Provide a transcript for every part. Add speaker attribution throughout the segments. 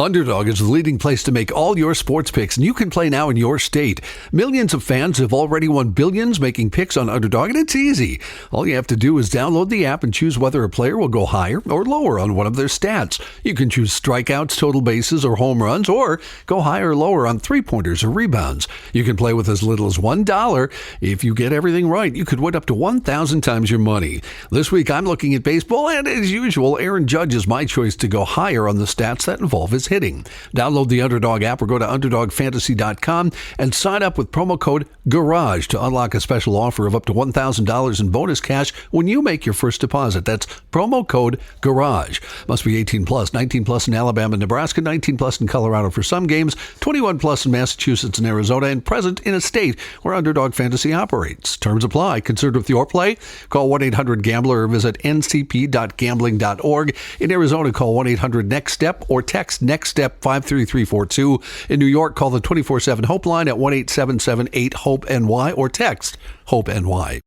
Speaker 1: Underdog is the leading place to make all your sports picks, and you can play now in your state. Millions of fans have already won billions making picks on Underdog, and it's easy. All you have to do is download the app and choose whether a player will go higher or lower on one of their stats. You can choose strikeouts, total bases, or home runs, or go higher or lower on three-pointers or rebounds. You can play with as little as $1. If you get everything right, you could win up to 1,000 times your money. This week, I'm looking at baseball, and as usual, Aaron Judge is my choice to go higher on the stats that involve his hitting. Download the Underdog app or go to UnderdogFantasy.com and sign up with promo code GARAGE to unlock a special offer of up to $1,000 in bonus cash when you make your first deposit. That's promo code GARAGE. Must be 18 plus, 19 plus in Alabama and Nebraska, 19 plus in Colorado for some games, 21 plus in Massachusetts and Arizona, and present in a state where Underdog Fantasy operates. Terms apply. Concerned with your play? Call 1-800-GAMBLER or visit ncp.gambling.org. In Arizona, call 1-800-NEXT-STEP or text NEXT STEP 53342. In New York, call the 24/7 Hope line at 1-877-8-HOPE-NY or text HOPE-NY.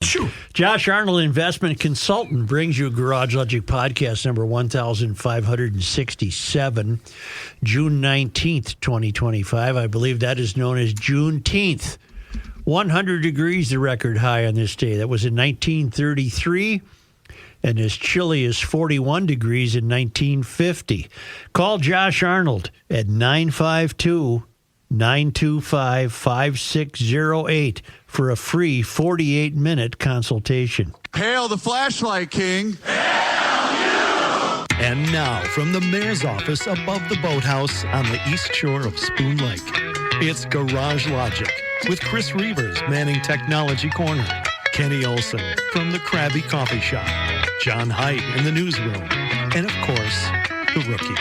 Speaker 2: Josh Arnold, investment consultant, brings you Garage Logic podcast number 1567, June 19th, 2025. I believe that is known as Juneteenth. 100 degrees, the record high on this day. That was in 1933. And as chilly as 41 degrees in 1950. Call Josh Arnold at 952-925-5608 for a free 48-minute consultation.
Speaker 3: Hail the flashlight king.
Speaker 4: Hail you! And now, from the mayor's office above the boathouse on the east shore of Spoon Lake, it's Garage Logic with Chris Reavers manning Technology Corner, Kenny Olson from the Krabby Coffee Shop, John Heidt in the newsroom, and of course, the rookie.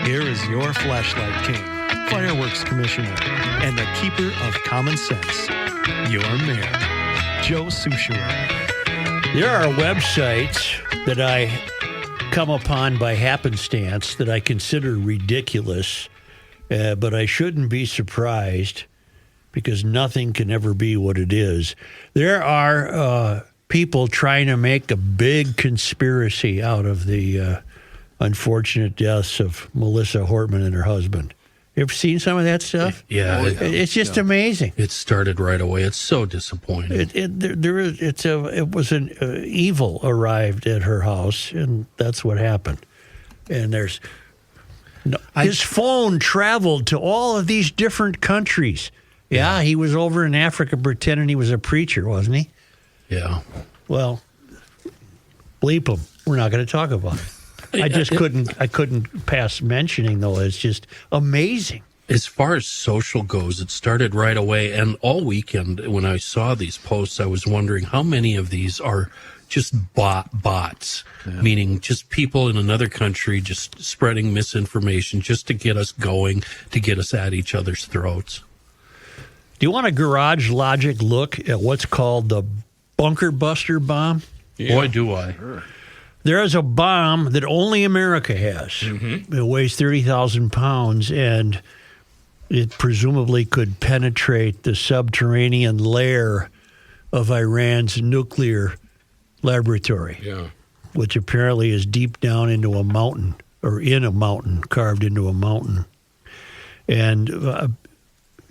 Speaker 4: Here is your flashlight king, fireworks commissioner, and the keeper of common sense, your mayor, Joe Soucheray.
Speaker 2: There are websites that I come upon by happenstance that I consider ridiculous, but I shouldn't be surprised because nothing can ever be what it is. There are people trying to make a big conspiracy out of the unfortunate deaths of Melissa Hortman and her husband. You ever seen some of that stuff?
Speaker 5: Yeah.
Speaker 2: It's just amazing.
Speaker 5: It started right away. It's so disappointing.
Speaker 2: It was an evil arrived at her house, and that's what happened. And his phone traveled to all of these different countries. Yeah, he was over in Africa pretending he was a preacher, wasn't he?
Speaker 5: Yeah.
Speaker 2: Well, bleep him. We're not going to talk about it. I couldn't pass mentioning, though. It's just amazing.
Speaker 5: As far as social goes, it started right away. And all weekend, when I saw these posts, I was wondering how many of these are just bots, meaning just people in another country just spreading misinformation just to get us going, to get us at each other's throats.
Speaker 2: Do you want a Garage Logic look at what's called the Bunker Buster bomb?
Speaker 5: Yeah. Boy, do I.
Speaker 2: Sure. There is a bomb that only America has. Mm-hmm. It weighs 30,000 pounds, and it presumably could penetrate the subterranean lair of Iran's nuclear laboratory, which apparently is deep down into a mountain, or in a mountain, carved into a mountain. And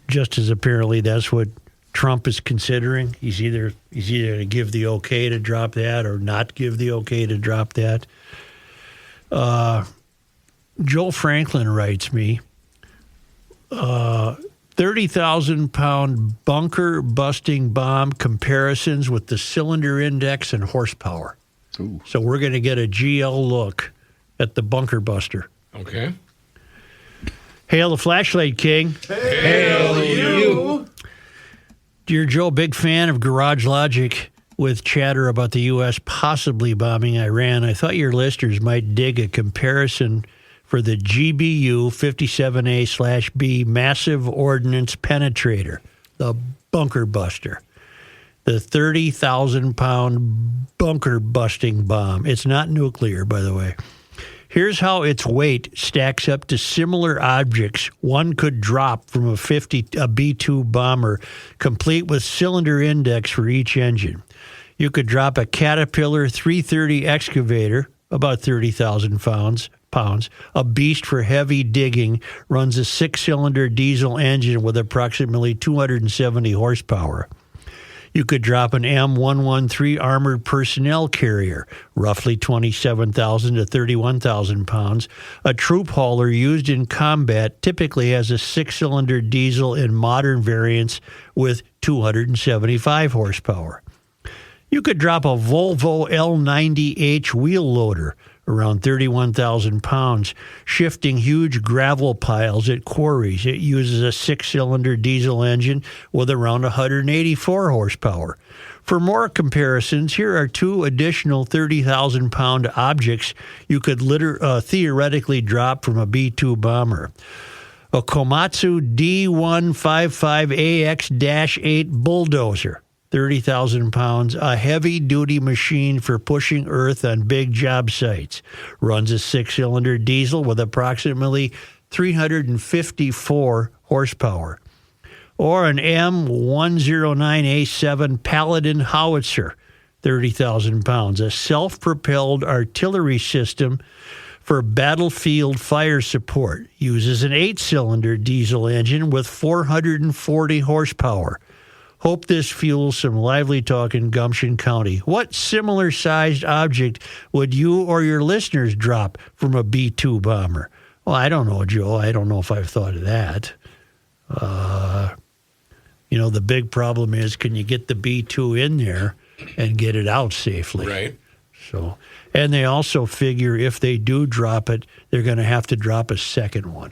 Speaker 2: just as apparently that's what Trump is considering. He's either going to give the okay to drop that or not give the okay to drop that. Joel Franklin writes me, 30,000-pound bunker-busting bomb comparisons with the cylinder index and horsepower. Ooh. So we're going to get a GL look at the bunker buster.
Speaker 6: Okay.
Speaker 2: Hail the flashlight king.
Speaker 6: Hail you.
Speaker 2: Dear Joe, big fan of Garage Logic with chatter about the U.S. possibly bombing Iran. I thought your listeners might dig a comparison for the GBU 57A/B Massive Ordnance Penetrator, the bunker buster, the 30,000-pound bunker-busting bomb. It's not nuclear, by the way. Here's how its weight stacks up to similar objects one could drop from a B-2 bomber, complete with cylinder index for each engine. You could drop a Caterpillar 330 excavator, about 30,000 pounds, pounds, a beast for heavy digging, runs a 6-cylinder diesel engine with approximately 270 horsepower. You could drop an M113 armored personnel carrier, roughly 27,000 to 31,000 pounds. A troop hauler used in combat typically has a 6-cylinder diesel in modern variants with 275 horsepower. You could drop a Volvo L90H wheel loader, around 31,000 pounds, shifting huge gravel piles at quarries. It uses a 6-cylinder diesel engine with around 184 horsepower. For more comparisons, here are 2 additional 30,000-pound objects you could theoretically drop from a B-2 bomber. A Komatsu D155AX-8 bulldozer, 30,000 pounds, a heavy-duty machine for pushing earth on big job sites. Runs a 6-cylinder diesel with approximately 354 horsepower. Or an M109A7 Paladin howitzer, 30,000 pounds, a self-propelled artillery system for battlefield fire support. Uses an 8-cylinder diesel engine with 440 horsepower. Hope this fuels some lively talk in Gumption County. What similar-sized object would you or your listeners drop from a B-2 bomber? Well, I don't know, Joe. I don't know if I've thought of that. The big problem is, can you get the B-2 in there and get it out safely?
Speaker 6: Right.
Speaker 2: So, and they also figure if they do drop it, they're going to have to drop a second one.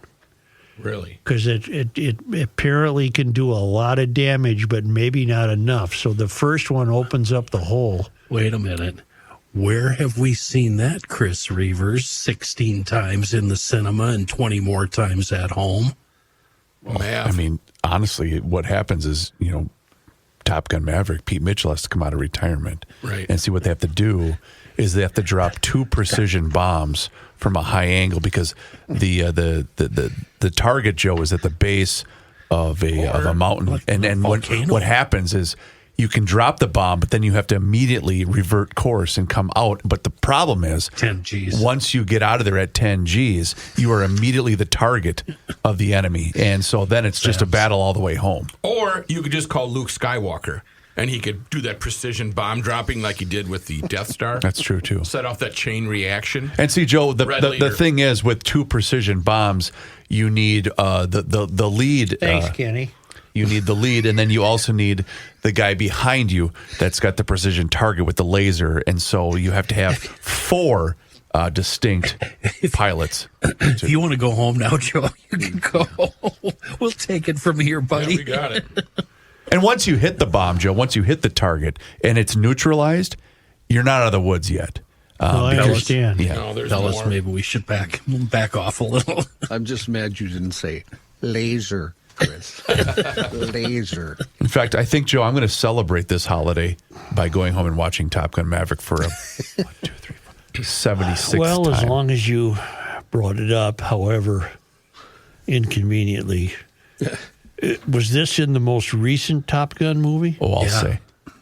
Speaker 6: Really?
Speaker 2: Because it apparently can do a lot of damage, but maybe not enough. So the first one opens up the hole.
Speaker 5: Wait a minute. Where have we seen that, Chris Reavers? 16 times in the cinema and 20 more times at home.
Speaker 6: Math.
Speaker 7: I mean, honestly, what happens is, Top Gun Maverick, Pete Mitchell has to come out of retirement.
Speaker 6: Right.
Speaker 7: And see what they have to do is they have to drop 2 precision bombs from a high angle because the target, Joe, is at the base of a mountain. And what happens is you can drop the bomb, but then you have to immediately revert course and come out. But the problem is
Speaker 5: 10 Gs.
Speaker 7: Once you get out of there at 10 Gs, you are immediately the target of the enemy. And so then it's just a battle all the way home.
Speaker 6: Or you could just call Luke Skywalker, and he could do that precision bomb dropping like he did with the Death Star.
Speaker 7: That's true, too.
Speaker 6: Set off that chain reaction.
Speaker 7: And see, Joe, the thing is, with 2 precision bombs, you need the lead.
Speaker 2: Thanks, Kenny.
Speaker 7: You need the lead, and then you also need the guy behind you that's got the precision target with the laser. And so you have to have 4 distinct pilots.
Speaker 5: If you want to go home now, Joe, you can go. We'll take it from here, buddy.
Speaker 6: Yeah, we got it.
Speaker 7: And once you hit the bomb, Joe, once you hit the target and it's neutralized, you're not out of the woods yet.
Speaker 2: I understand.
Speaker 7: Yeah.
Speaker 6: No, there's
Speaker 5: Tell us
Speaker 6: more.
Speaker 5: maybe we should back off a little.
Speaker 8: I'm just mad you didn't say laser, Chris. Laser.
Speaker 7: In fact, I think, Joe, I'm going to celebrate this holiday by going home and watching Top Gun Maverick for a 76th
Speaker 2: Well,
Speaker 7: time.
Speaker 2: as long as you brought it up, however inconveniently. Was this in the most recent Top Gun movie?
Speaker 7: Oh, I'll say.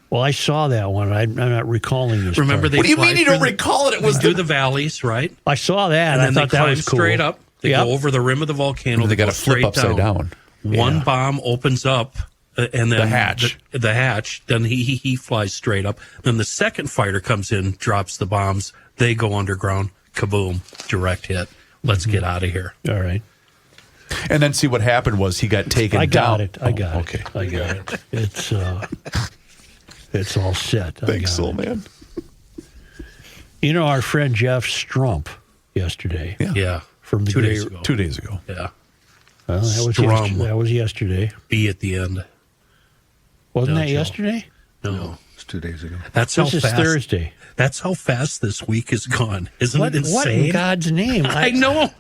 Speaker 2: Well, I saw that one. I'm not recalling this.
Speaker 5: Remember,
Speaker 2: part.
Speaker 5: they
Speaker 7: What do you
Speaker 5: fly
Speaker 7: mean you
Speaker 5: through
Speaker 7: don't recall it? It was
Speaker 5: through the valleys, right?
Speaker 2: I saw that.
Speaker 5: And
Speaker 2: I
Speaker 5: then
Speaker 2: thought
Speaker 5: they
Speaker 2: that
Speaker 5: climb
Speaker 2: was cool.
Speaker 5: straight up. They
Speaker 2: Yep.
Speaker 5: go over the rim of the volcano.
Speaker 7: They
Speaker 5: go
Speaker 7: gotta flip
Speaker 5: straight
Speaker 7: upside down.
Speaker 5: One
Speaker 2: Yeah.
Speaker 5: bomb opens up, and then
Speaker 7: The hatch.
Speaker 5: The hatch. Then he flies straight up. Then the second fighter comes in, drops the bombs. They go underground. Kaboom! Direct hit. Let's get out of here.
Speaker 2: All right.
Speaker 7: And then see what happened was he got taken
Speaker 2: I
Speaker 7: down.
Speaker 2: got it. I got
Speaker 7: okay.
Speaker 2: it. I got it. It's all set.
Speaker 7: Thanks,
Speaker 2: I got
Speaker 7: Soul
Speaker 2: it.
Speaker 7: Man.
Speaker 2: You know our friend Jeff Strump yesterday.
Speaker 5: Yeah.
Speaker 2: From the
Speaker 5: 2
Speaker 2: Gray-
Speaker 5: days ago.
Speaker 7: 2 days ago.
Speaker 5: Yeah.
Speaker 2: Well, that was yesterday.
Speaker 5: B at the end.
Speaker 2: Wasn't
Speaker 5: No,
Speaker 2: that
Speaker 5: Joe.
Speaker 2: yesterday?
Speaker 5: No.
Speaker 8: It's 2 days ago.
Speaker 5: That's how
Speaker 2: This is
Speaker 5: fast.
Speaker 2: Thursday.
Speaker 5: That's how fast this week is gone. Isn't
Speaker 2: What
Speaker 5: it insane?
Speaker 2: in God's name?
Speaker 5: I know,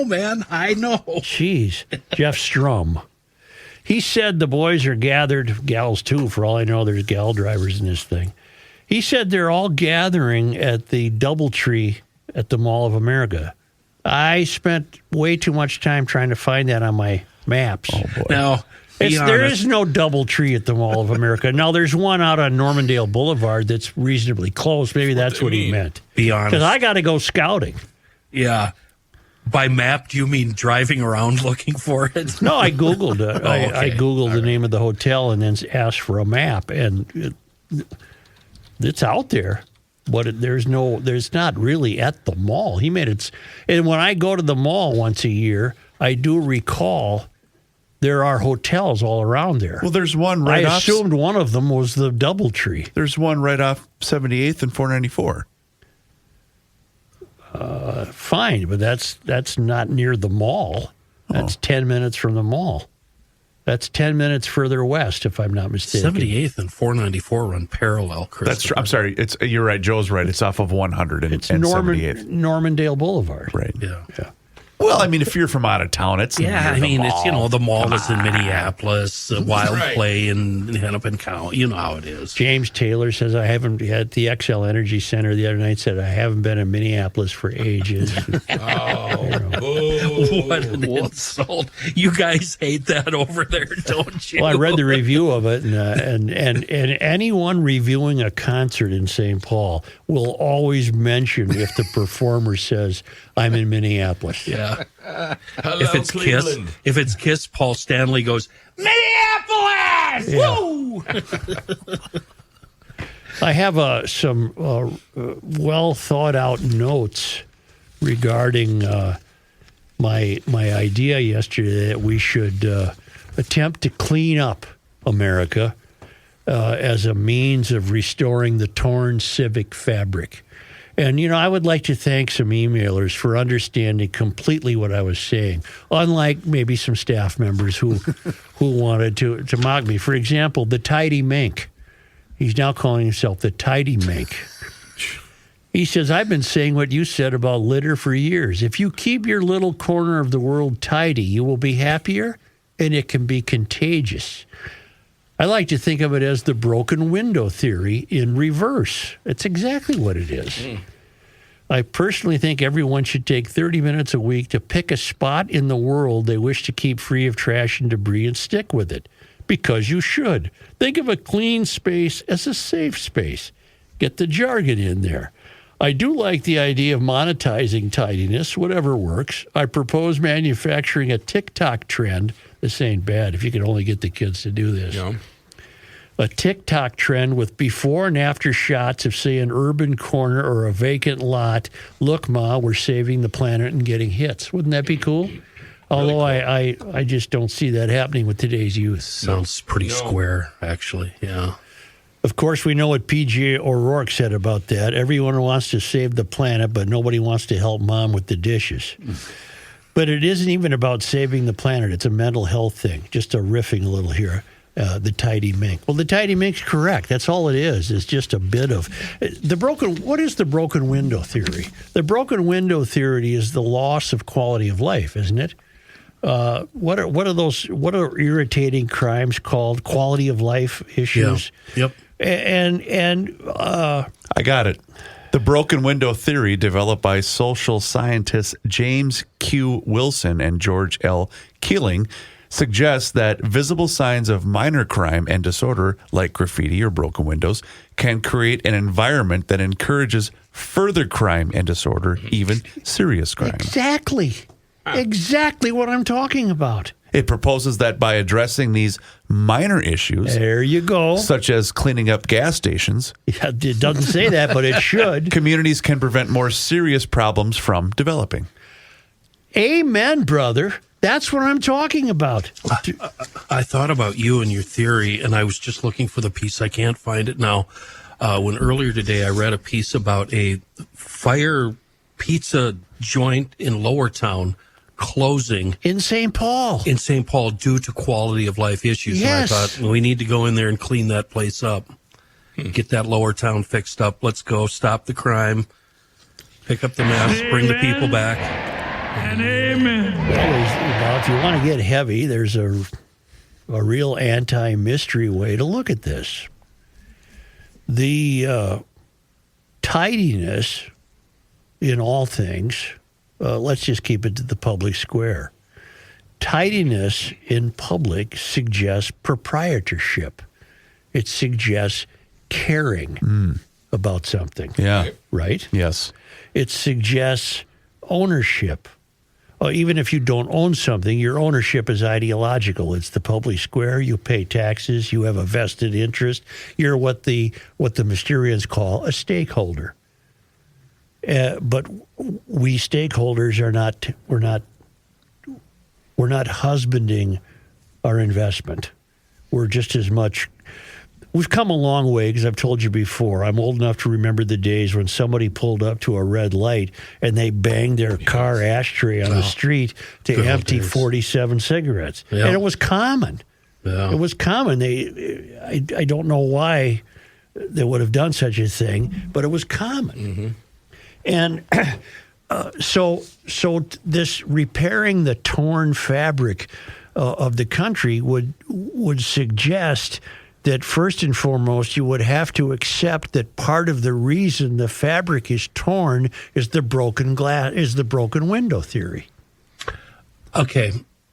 Speaker 5: man. I know.
Speaker 2: Jeez. Jeff Strum. He said the boys are gathered, gals too, for all I know, there's gal drivers in this thing. He said they're all gathering at the Doubletree at the Mall of America. I spent way too much time trying to find that on my maps.
Speaker 7: Oh, boy.
Speaker 5: Now,
Speaker 2: There is no Doubletree at the Mall of America. Now, there's one out on Normandale Boulevard that's reasonably close. Maybe that's what he meant.
Speaker 5: Be honest.
Speaker 2: Because I got to go scouting.
Speaker 5: Yeah. By map, do you mean driving around looking for it?
Speaker 2: No, I Googled it.
Speaker 5: Okay.
Speaker 2: I Googled the name of the hotel and then asked for a map, and it's out there. But there's not really at the mall. He made it. And when I go to the mall once a year, I do recall there are hotels all around there.
Speaker 7: Well, there's one right
Speaker 2: I
Speaker 7: off.
Speaker 2: assumed one of them was the DoubleTree.
Speaker 7: There's one right off 78th and 494.
Speaker 2: Fine, but that's not near the mall. That's 10 minutes from the mall. That's 10 minutes further west, if I'm not mistaken.
Speaker 5: 78th and 494 run parallel, Chris.
Speaker 7: That's true. I'm sorry. You're right. Joe's right. It's off of 100 and
Speaker 2: It's
Speaker 7: 78th.
Speaker 2: Normandale Boulevard.
Speaker 7: Right.
Speaker 5: Yeah.
Speaker 7: Well, I mean, if you're from out of town, it's
Speaker 5: Yeah,
Speaker 7: near
Speaker 5: I
Speaker 7: the
Speaker 5: mean,
Speaker 7: mall.
Speaker 5: it's, the mall is in Minneapolis, Wild
Speaker 6: Right.
Speaker 5: Play in Hennepin County. You know how it is.
Speaker 2: James Taylor says, I haven't at the XL Energy Center the other night, said, I haven't been in Minneapolis for ages.
Speaker 5: What an insult. You guys hate that over there, don't you?
Speaker 2: Well, I read the review of it, and anyone reviewing a concert in St. Paul will always mention if the performer says, I'm in Minneapolis.
Speaker 5: Yeah.
Speaker 6: Hello,
Speaker 5: If it's
Speaker 6: Cleveland.
Speaker 5: Kiss, Paul Stanley goes, Minneapolis!
Speaker 2: Yeah.
Speaker 5: Woo!
Speaker 2: I have some well thought out notes regarding my idea yesterday that we should attempt to clean up America as a means of restoring the torn civic fabric. And, I would like to thank some emailers for understanding completely what I was saying, unlike maybe some staff members who wanted to mock me. For example, the Tidy Mink. He's now calling himself the Tidy Mink. He says, I've been saying what you said about litter for years. If you keep your little corner of the world tidy, you will be happier, and it can be contagious. I like to think of it as the broken window theory in reverse. It's exactly what it is. I personally think everyone should take 30 minutes a week to pick a spot in the world they wish to keep free of trash and debris and stick with it. Because you should. Think of a clean space as a safe space. Get the jargon in there. I do like the idea of monetizing tidiness, whatever works. I propose manufacturing a TikTok trend. This ain't bad if you can only get the kids to do this.
Speaker 6: Yeah.
Speaker 2: A TikTok trend with before and after shots of, say, an urban corner or a vacant lot. Look, Ma, we're saving the planet and getting hits. Wouldn't that be cool? Although I just don't see that happening with today's youth.
Speaker 5: Sounds pretty square, actually. Yeah.
Speaker 2: Of course, we know what P.J. O'Rourke said about that. Everyone wants to save the planet, but nobody wants to help Mom with the dishes. But it isn't even about saving the planet. It's a mental health thing. Just a riffing a little here. The Tidy Mink. Well, the Tidy Mink's correct. That's all it is. It's just a bit of what is the broken window theory? The broken window theory is the loss of quality of life, isn't it? What are irritating crimes called? Quality of life issues.
Speaker 5: Yeah. Yep.
Speaker 2: And
Speaker 7: I got it. The broken window theory, developed by social scientists James Q. Wilson and George L. Keeling, suggests that visible signs of minor crime and disorder, like graffiti or broken windows, can create an environment that encourages further crime and disorder, even serious crime.
Speaker 2: Exactly what I'm talking about.
Speaker 7: It proposes that by addressing these minor issues,
Speaker 2: There you go.
Speaker 7: such as cleaning up gas stations,
Speaker 2: Yeah, it doesn't say that, but it should.
Speaker 7: communities can prevent more serious problems from developing.
Speaker 2: Amen, brother. That's what I'm talking about.
Speaker 5: I thought about you and your theory, and I was just looking for the piece. I can't find it now. When earlier today I read a piece about a fire pizza joint in Lower Town closing
Speaker 2: In St. Paul.
Speaker 5: due to quality of life issues.
Speaker 2: Yes.
Speaker 5: And I thought, we need to go in there and clean that place up. Get that Lower Town fixed up. Let's go. Stop the crime. Pick up the mess. Bring the people back.
Speaker 2: Well, if you want to get heavy, there's a real anti-mystery way to look at this. The tidiness in all things, let's just keep it to the public square. Tidiness in public suggests proprietorship. It suggests caring about something,
Speaker 7: Yeah.
Speaker 2: right?
Speaker 7: Yes.
Speaker 2: It suggests ownership. even if you don't own something, your ownership is ideological. It's the public square. You pay taxes. You have a vested interest. You're what the Mysterians call a stakeholder. But we stakeholders are not. We're not husbanding our investment. We're just as much. We've come a long way, because I've told you before, I'm old enough to remember the days when somebody pulled up to a red light and they banged their car ashtray on the street to empty 47 cigarettes.
Speaker 5: Yeah.
Speaker 2: And it was common.
Speaker 5: Yeah.
Speaker 2: It was common. I don't know why they would have done such a thing, but it was common. And so this repairing the torn fabric of the country would suggest that first and foremost, you would have to accept that part of the reason the fabric is torn is the broken glass, is the broken window theory.
Speaker 5: Okay.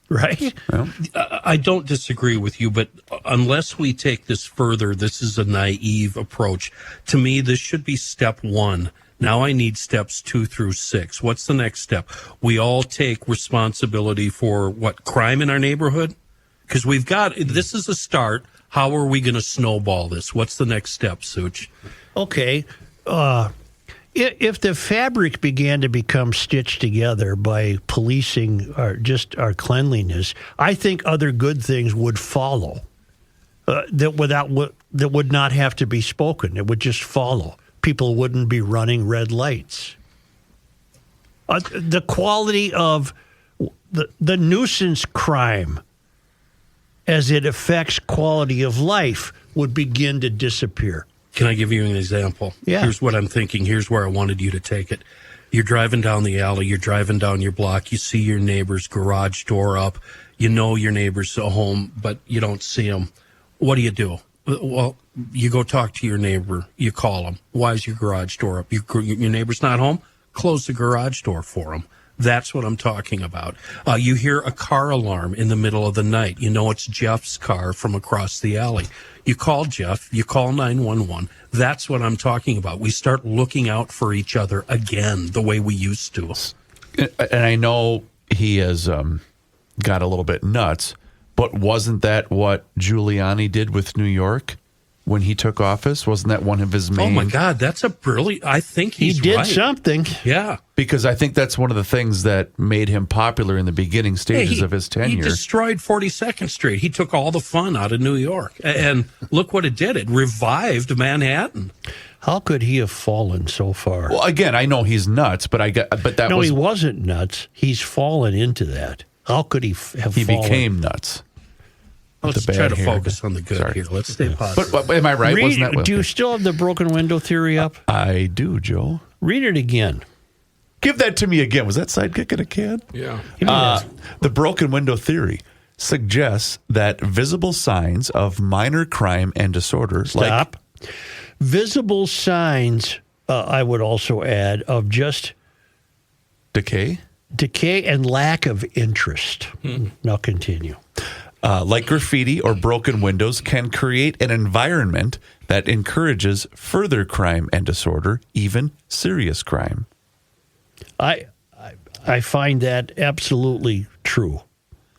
Speaker 2: Right?
Speaker 7: Well,
Speaker 5: I don't disagree with you, but unless we take this further, this is a naive approach. To me, this should be step one. Now I need steps 2 through 6. What's the next step? We all take responsibility for crime in our neighborhood? Because this is a start. How are we going to snowball this? What's the next step, Such?
Speaker 2: Okay. If the fabric began to become stitched together by policing our cleanliness, I think other good things would follow that would not have to be spoken. It would just follow. People wouldn't be running red lights. The quality of the nuisance crime as it affects quality of life would begin to disappear.
Speaker 5: Can I give you an example?
Speaker 2: Yeah.
Speaker 5: Here's what I'm thinking. Here's where I wanted you to take it. You're driving down the alley. You're driving down your block. You see your neighbor's garage door up. You know your neighbor's at home, but you don't see him. What do? Well, you go talk to your neighbor. You call him. Why is your garage door up? Your neighbor's not home? Close the garage door for him. That's what I'm talking about. You hear a car alarm in the middle of the night. You know it's Jeff's car from across the alley. You call Jeff. You call 911. That's what I'm talking about. We start looking out for each other again the way we used to.
Speaker 7: and I know he has got a little bit nuts, but wasn't that what Giuliani did with New York when he took office? Wasn't that one of his main...
Speaker 5: Oh, my God. That's a brilliant... I think he
Speaker 2: did
Speaker 5: right.
Speaker 2: something.
Speaker 5: Yeah.
Speaker 7: Because I think that's one of the things that made him popular in the beginning stages of his tenure.
Speaker 5: He destroyed 42nd Street. He took all the fun out of New York. And look what it did. It revived Manhattan.
Speaker 2: How could he have fallen so far?
Speaker 7: Well, again, I know he's nuts, but
Speaker 2: No, he wasn't nuts. He's fallen into that. How could he have
Speaker 7: He
Speaker 2: fallen?
Speaker 7: became nuts.
Speaker 5: Let's try to focus on the good here. Let's stay positive.
Speaker 7: But am I right? Wasn't that what-
Speaker 2: Do you still have the broken window theory up?
Speaker 7: I do, Joe.
Speaker 2: Read it again.
Speaker 7: Give that to me again. Was that sidekick in a can?
Speaker 6: Yeah.
Speaker 7: The broken window theory suggests that visible signs of minor crime and disorder,
Speaker 2: Stop. Visible signs, I would also add, of just
Speaker 7: decay,
Speaker 2: and lack of interest. Now continue.
Speaker 7: like graffiti or broken windows, can create an environment that encourages further crime and disorder, even serious crime.
Speaker 2: I find that absolutely true.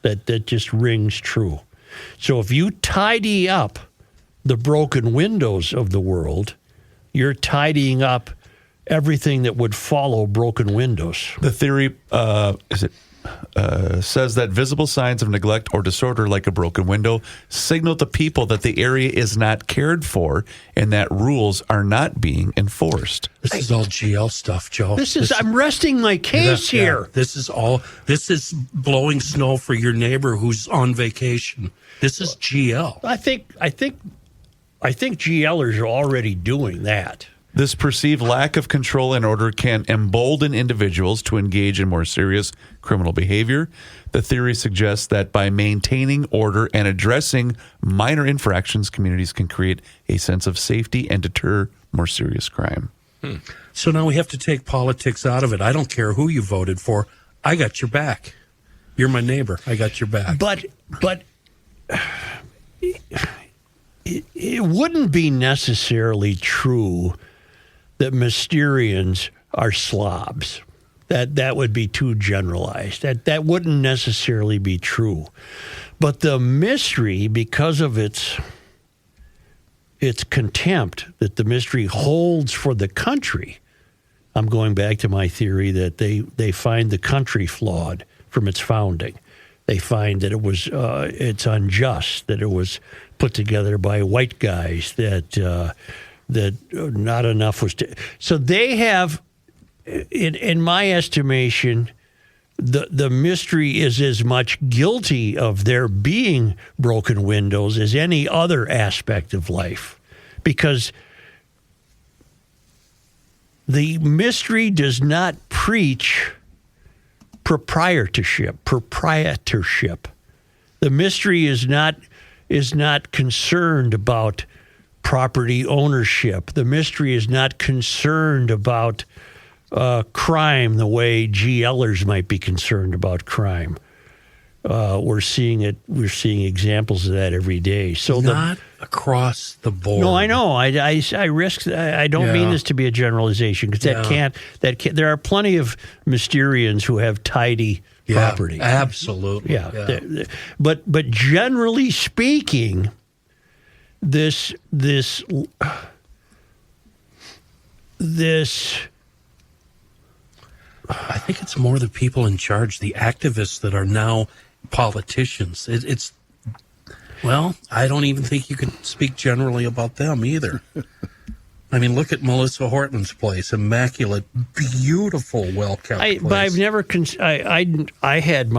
Speaker 2: That just rings true. So if you tidy up the broken windows of the world, you're tidying up everything that would follow broken windows.
Speaker 7: The theory says that visible signs of neglect or disorder, like a broken window, signal to people that the area is not cared for and that rules are not being enforced.
Speaker 5: This is all GL stuff, Joe.
Speaker 2: I'm resting my case here.
Speaker 5: Yeah, this is blowing snow for your neighbor who's on vacation. This is GL.
Speaker 2: I think GLers are already doing that.
Speaker 7: This perceived lack of control and order can embolden individuals to engage in more serious criminal behavior. The theory suggests that by maintaining order and addressing minor infractions, communities can create a sense of safety and deter more serious crime.
Speaker 5: So now we have to take politics out of it. I don't care who you voted for. I got your back. You're my neighbor. I got your back.
Speaker 2: But it wouldn't be necessarily true that Mysterians are slobs. That would be too generalized. That wouldn't necessarily be true. But the mystery, because of its contempt that the mystery holds for the country, I'm going back to my theory that they find the country flawed from its founding. They find that it's unjust, that it was put together by white guys, that not enough was. So they have, in my estimation, the mystery is as much guilty of there being broken windows as any other aspect of life, because the mystery does not preach proprietorship. The mystery is not concerned about property ownership. The mystery is not concerned about crime the way GLers might be concerned about crime. We're seeing it. We're seeing examples of that every day. So
Speaker 5: not across the board.
Speaker 2: No, I know. I risk. I don't mean this to be a generalization, because that can't. There are plenty of Mysterians who have tidy property.
Speaker 5: Absolutely.
Speaker 2: Yeah. But generally speaking, this.
Speaker 5: I think it's more the people in charge, the activists that are now politicians. It's I don't even think you could speak generally about them either. I mean, look at Melissa Hortman's place, immaculate, beautiful, well-kept place.
Speaker 2: But I've never. I had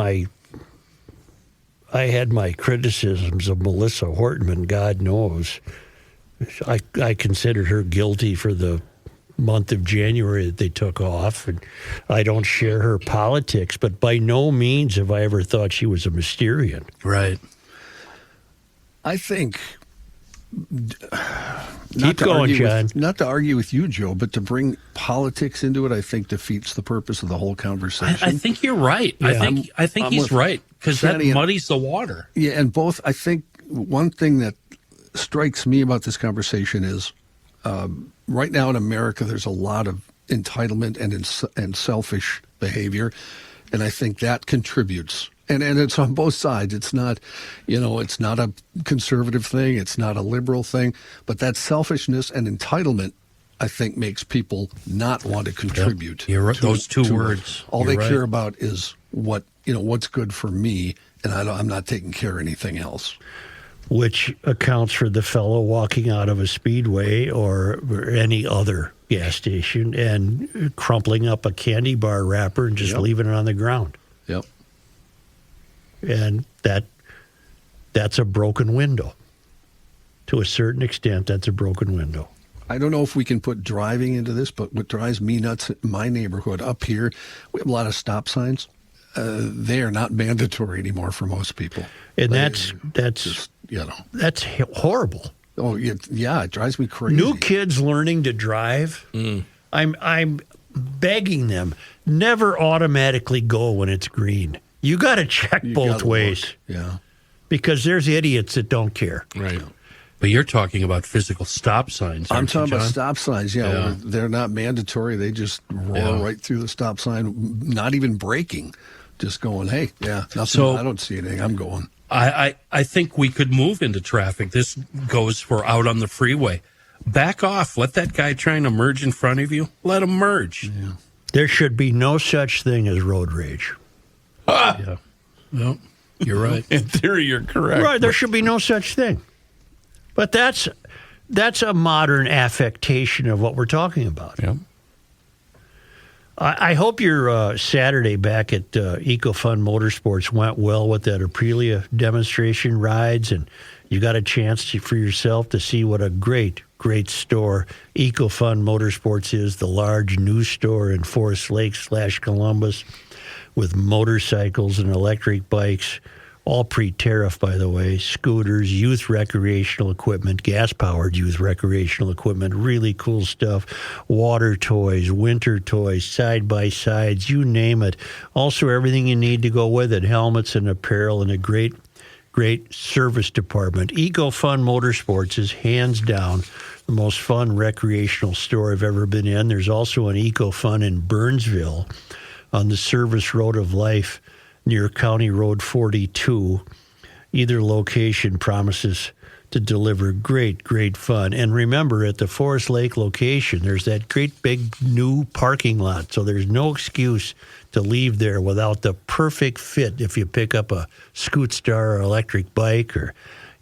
Speaker 2: my criticisms of Melissa Hortman. God knows, I considered her guilty for the month of January that they took off, and I don't share her politics, but by no means have I ever thought she was a Mysterian.
Speaker 5: Right.
Speaker 8: I think.
Speaker 2: Keep going, John.
Speaker 8: Not to argue with you, Joe, but to bring politics into it, I think defeats the purpose of the whole conversation.
Speaker 5: I think you're right.
Speaker 2: Yeah.
Speaker 5: I think he's right, because that muddies the water.
Speaker 8: Yeah, and both. I think one thing that strikes me about this conversation is right now in America, there's a lot of entitlement and selfish behavior, and I think that contributes. And it's on both sides. It's not, it's not a conservative thing. It's not a liberal thing. But that selfishness and entitlement, I think, makes people not want to contribute.
Speaker 5: Yep. You're right. Those two words.
Speaker 8: All they care about is what's good for me, and I'm not taking care of anything else.
Speaker 2: Which accounts for the fellow walking out of a Speedway or any other gas station and crumpling up a candy bar wrapper and just leaving it on the ground.
Speaker 8: Yep.
Speaker 2: And that's a broken window. To a certain extent, that's a broken window.
Speaker 8: I don't know if we can put driving into this, but what drives me nuts in my neighborhood up here, we have a lot of stop signs. They are not mandatory anymore for most people.
Speaker 2: And that's
Speaker 8: just,
Speaker 2: that's horrible.
Speaker 8: Oh, yeah, it drives me crazy.
Speaker 2: New kids learning to drive, I'm begging them, never automatically go when it's green. You got to check both ways.
Speaker 8: Yeah.
Speaker 2: Because there's idiots that don't care.
Speaker 6: Right.
Speaker 5: But you're talking about physical stop signs.
Speaker 8: I'm talking
Speaker 5: about
Speaker 8: stop signs, yeah. They're not mandatory. They just roar right through the stop sign, not even braking, just going, hey, nothing. So, I don't see anything. I'm going.
Speaker 5: I think we could move into traffic. This goes for out on the freeway. Back off. Let that guy trying to merge in front of you. Let him merge.
Speaker 8: Yeah.
Speaker 2: There should be no such thing as road rage.
Speaker 5: Yeah. Well, you're right.
Speaker 7: In theory, you're correct.
Speaker 2: Right, there should be no such thing. But that's a modern affectation of what we're talking about.
Speaker 7: Yeah.
Speaker 2: I hope your Saturday back at EcoFund Motorsports went well with that Aprilia demonstration rides, and you got a chance for yourself to see what a great store EcoFund Motorsports is, the large new store in Forest Lake / Columbus with motorcycles and electric bikes, all pre-tariff, by the way, scooters, youth recreational equipment, gas-powered youth recreational equipment, really cool stuff, water toys, winter toys, side-by-sides, you name it. Also, everything you need to go with it, helmets and apparel, and a great service department. EcoFund Motorsports is hands down the most fun recreational store I've ever been in. There's also an EcoFund in Burnsville, on the Service Road of Life near County Road 42. Either location promises to deliver great, great fun. And remember, at the Forest Lake location, there's that great big new parking lot. So there's no excuse to leave there without the perfect fit if you pick up a Scootstar or electric bike, or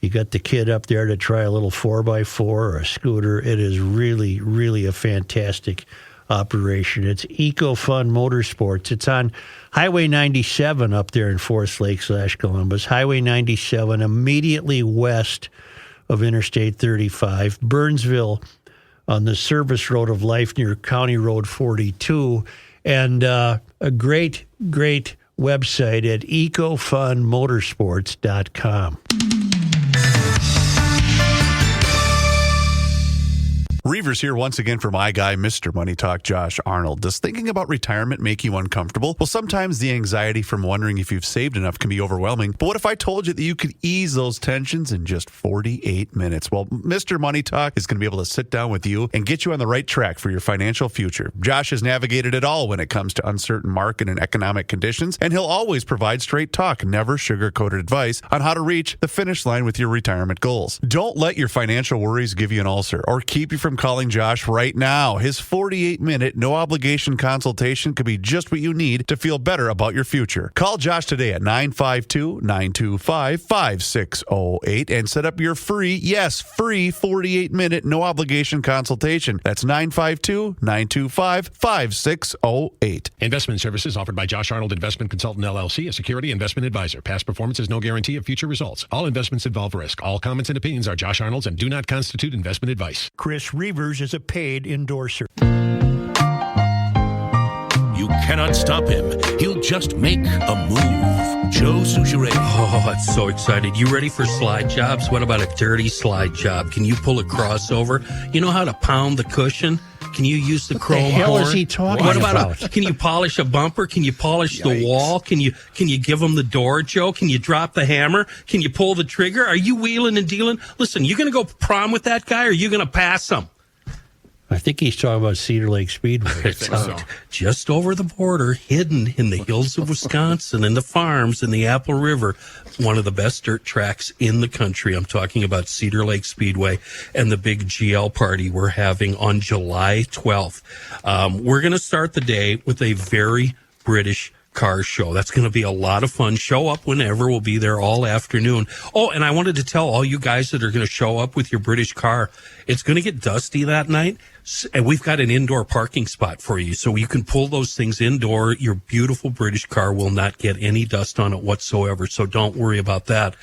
Speaker 2: you got the kid up there to try a little 4x4 or a scooter. It is really, really a fantastic operation. It's EcoFund Motorsports. It's on Highway 97 up there in Forest Lake / Columbus. Highway 97 immediately west of Interstate 35. Burnsville on the Service Road of Life near County Road 42. And a great, great website at EcoFundMotorsports.com.
Speaker 7: Reavers here once again for my guy, Mr. Money Talk, Josh Arnold. Does thinking about retirement make you uncomfortable? Well, sometimes the anxiety from wondering if you've saved enough can be overwhelming. But what if I told you that you could ease those tensions in just 48 minutes? Well, Mr. Money Talk is going to be able to sit down with you and get you on the right track for your financial future. Josh has navigated it all when it comes to uncertain market and economic conditions, and he'll always provide straight talk, never sugar-coated advice on how to reach the finish line with your retirement goals. Don't let your financial worries give you an ulcer or keep you from calling Josh right now. His 48-minute, no-obligation consultation could be just what you need to feel better about your future. Call Josh today at 952-925-5608 and set up your free 48-minute, no-obligation consultation. That's 952-925-5608.
Speaker 9: Investment services offered by Josh Arnold Investment Consultant, LLC, a security investment advisor. Past performance is no guarantee of future results. All investments involve risk. All comments and opinions are Josh Arnold's and do not constitute investment advice.
Speaker 2: Chris Reavers is a paid endorser.
Speaker 10: You cannot stop him. He'll just make a move. Joe Souchere.
Speaker 5: Oh, it's so excited. You ready for slide jobs? What about a dirty slide job? Can you pull a crossover? You know how to pound the cushion? Can you use the chrome horn?
Speaker 2: What the hell is he talking about?
Speaker 5: Can you polish a bumper? Can you polish the wall? Can you give them the door, Joe? Can you drop the hammer? Can you pull the trigger? Are you wheeling and dealing? Listen, you going to go prom with that guy, or are you going to pass him?
Speaker 2: I think he's talking about Cedar Lake Speedway.
Speaker 5: It's out just over the border, hidden in the hills of Wisconsin and the farms in the Apple River. One of the best dirt tracks in the country. I'm talking about Cedar Lake Speedway and the big GL party we're having on July 12th. We're going to start the day with a very British car show. That's going to be a lot of fun. Show up whenever. We'll be there all afternoon. Oh, and I wanted to tell all you guys that are going to show up with your British car, it's going to get dusty that night. And we've got an indoor parking spot for you, so you can pull those things indoor. Your beautiful British car will not get any dust on it whatsoever, so don't worry about that.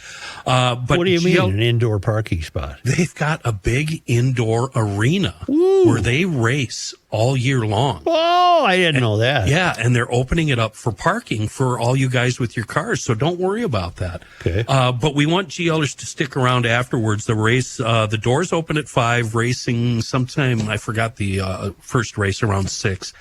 Speaker 5: But
Speaker 2: what do you mean, an indoor parking spot?
Speaker 5: They've got a big indoor arena where they race all year long.
Speaker 2: Oh, I didn't know that.
Speaker 5: Yeah, and they're opening it up for parking for all you guys with your cars, so don't worry about that.
Speaker 2: Okay.
Speaker 5: But we want GLers to stick around afterwards. The race, the doors open at 5, racing sometime, I forgot the first race around 6.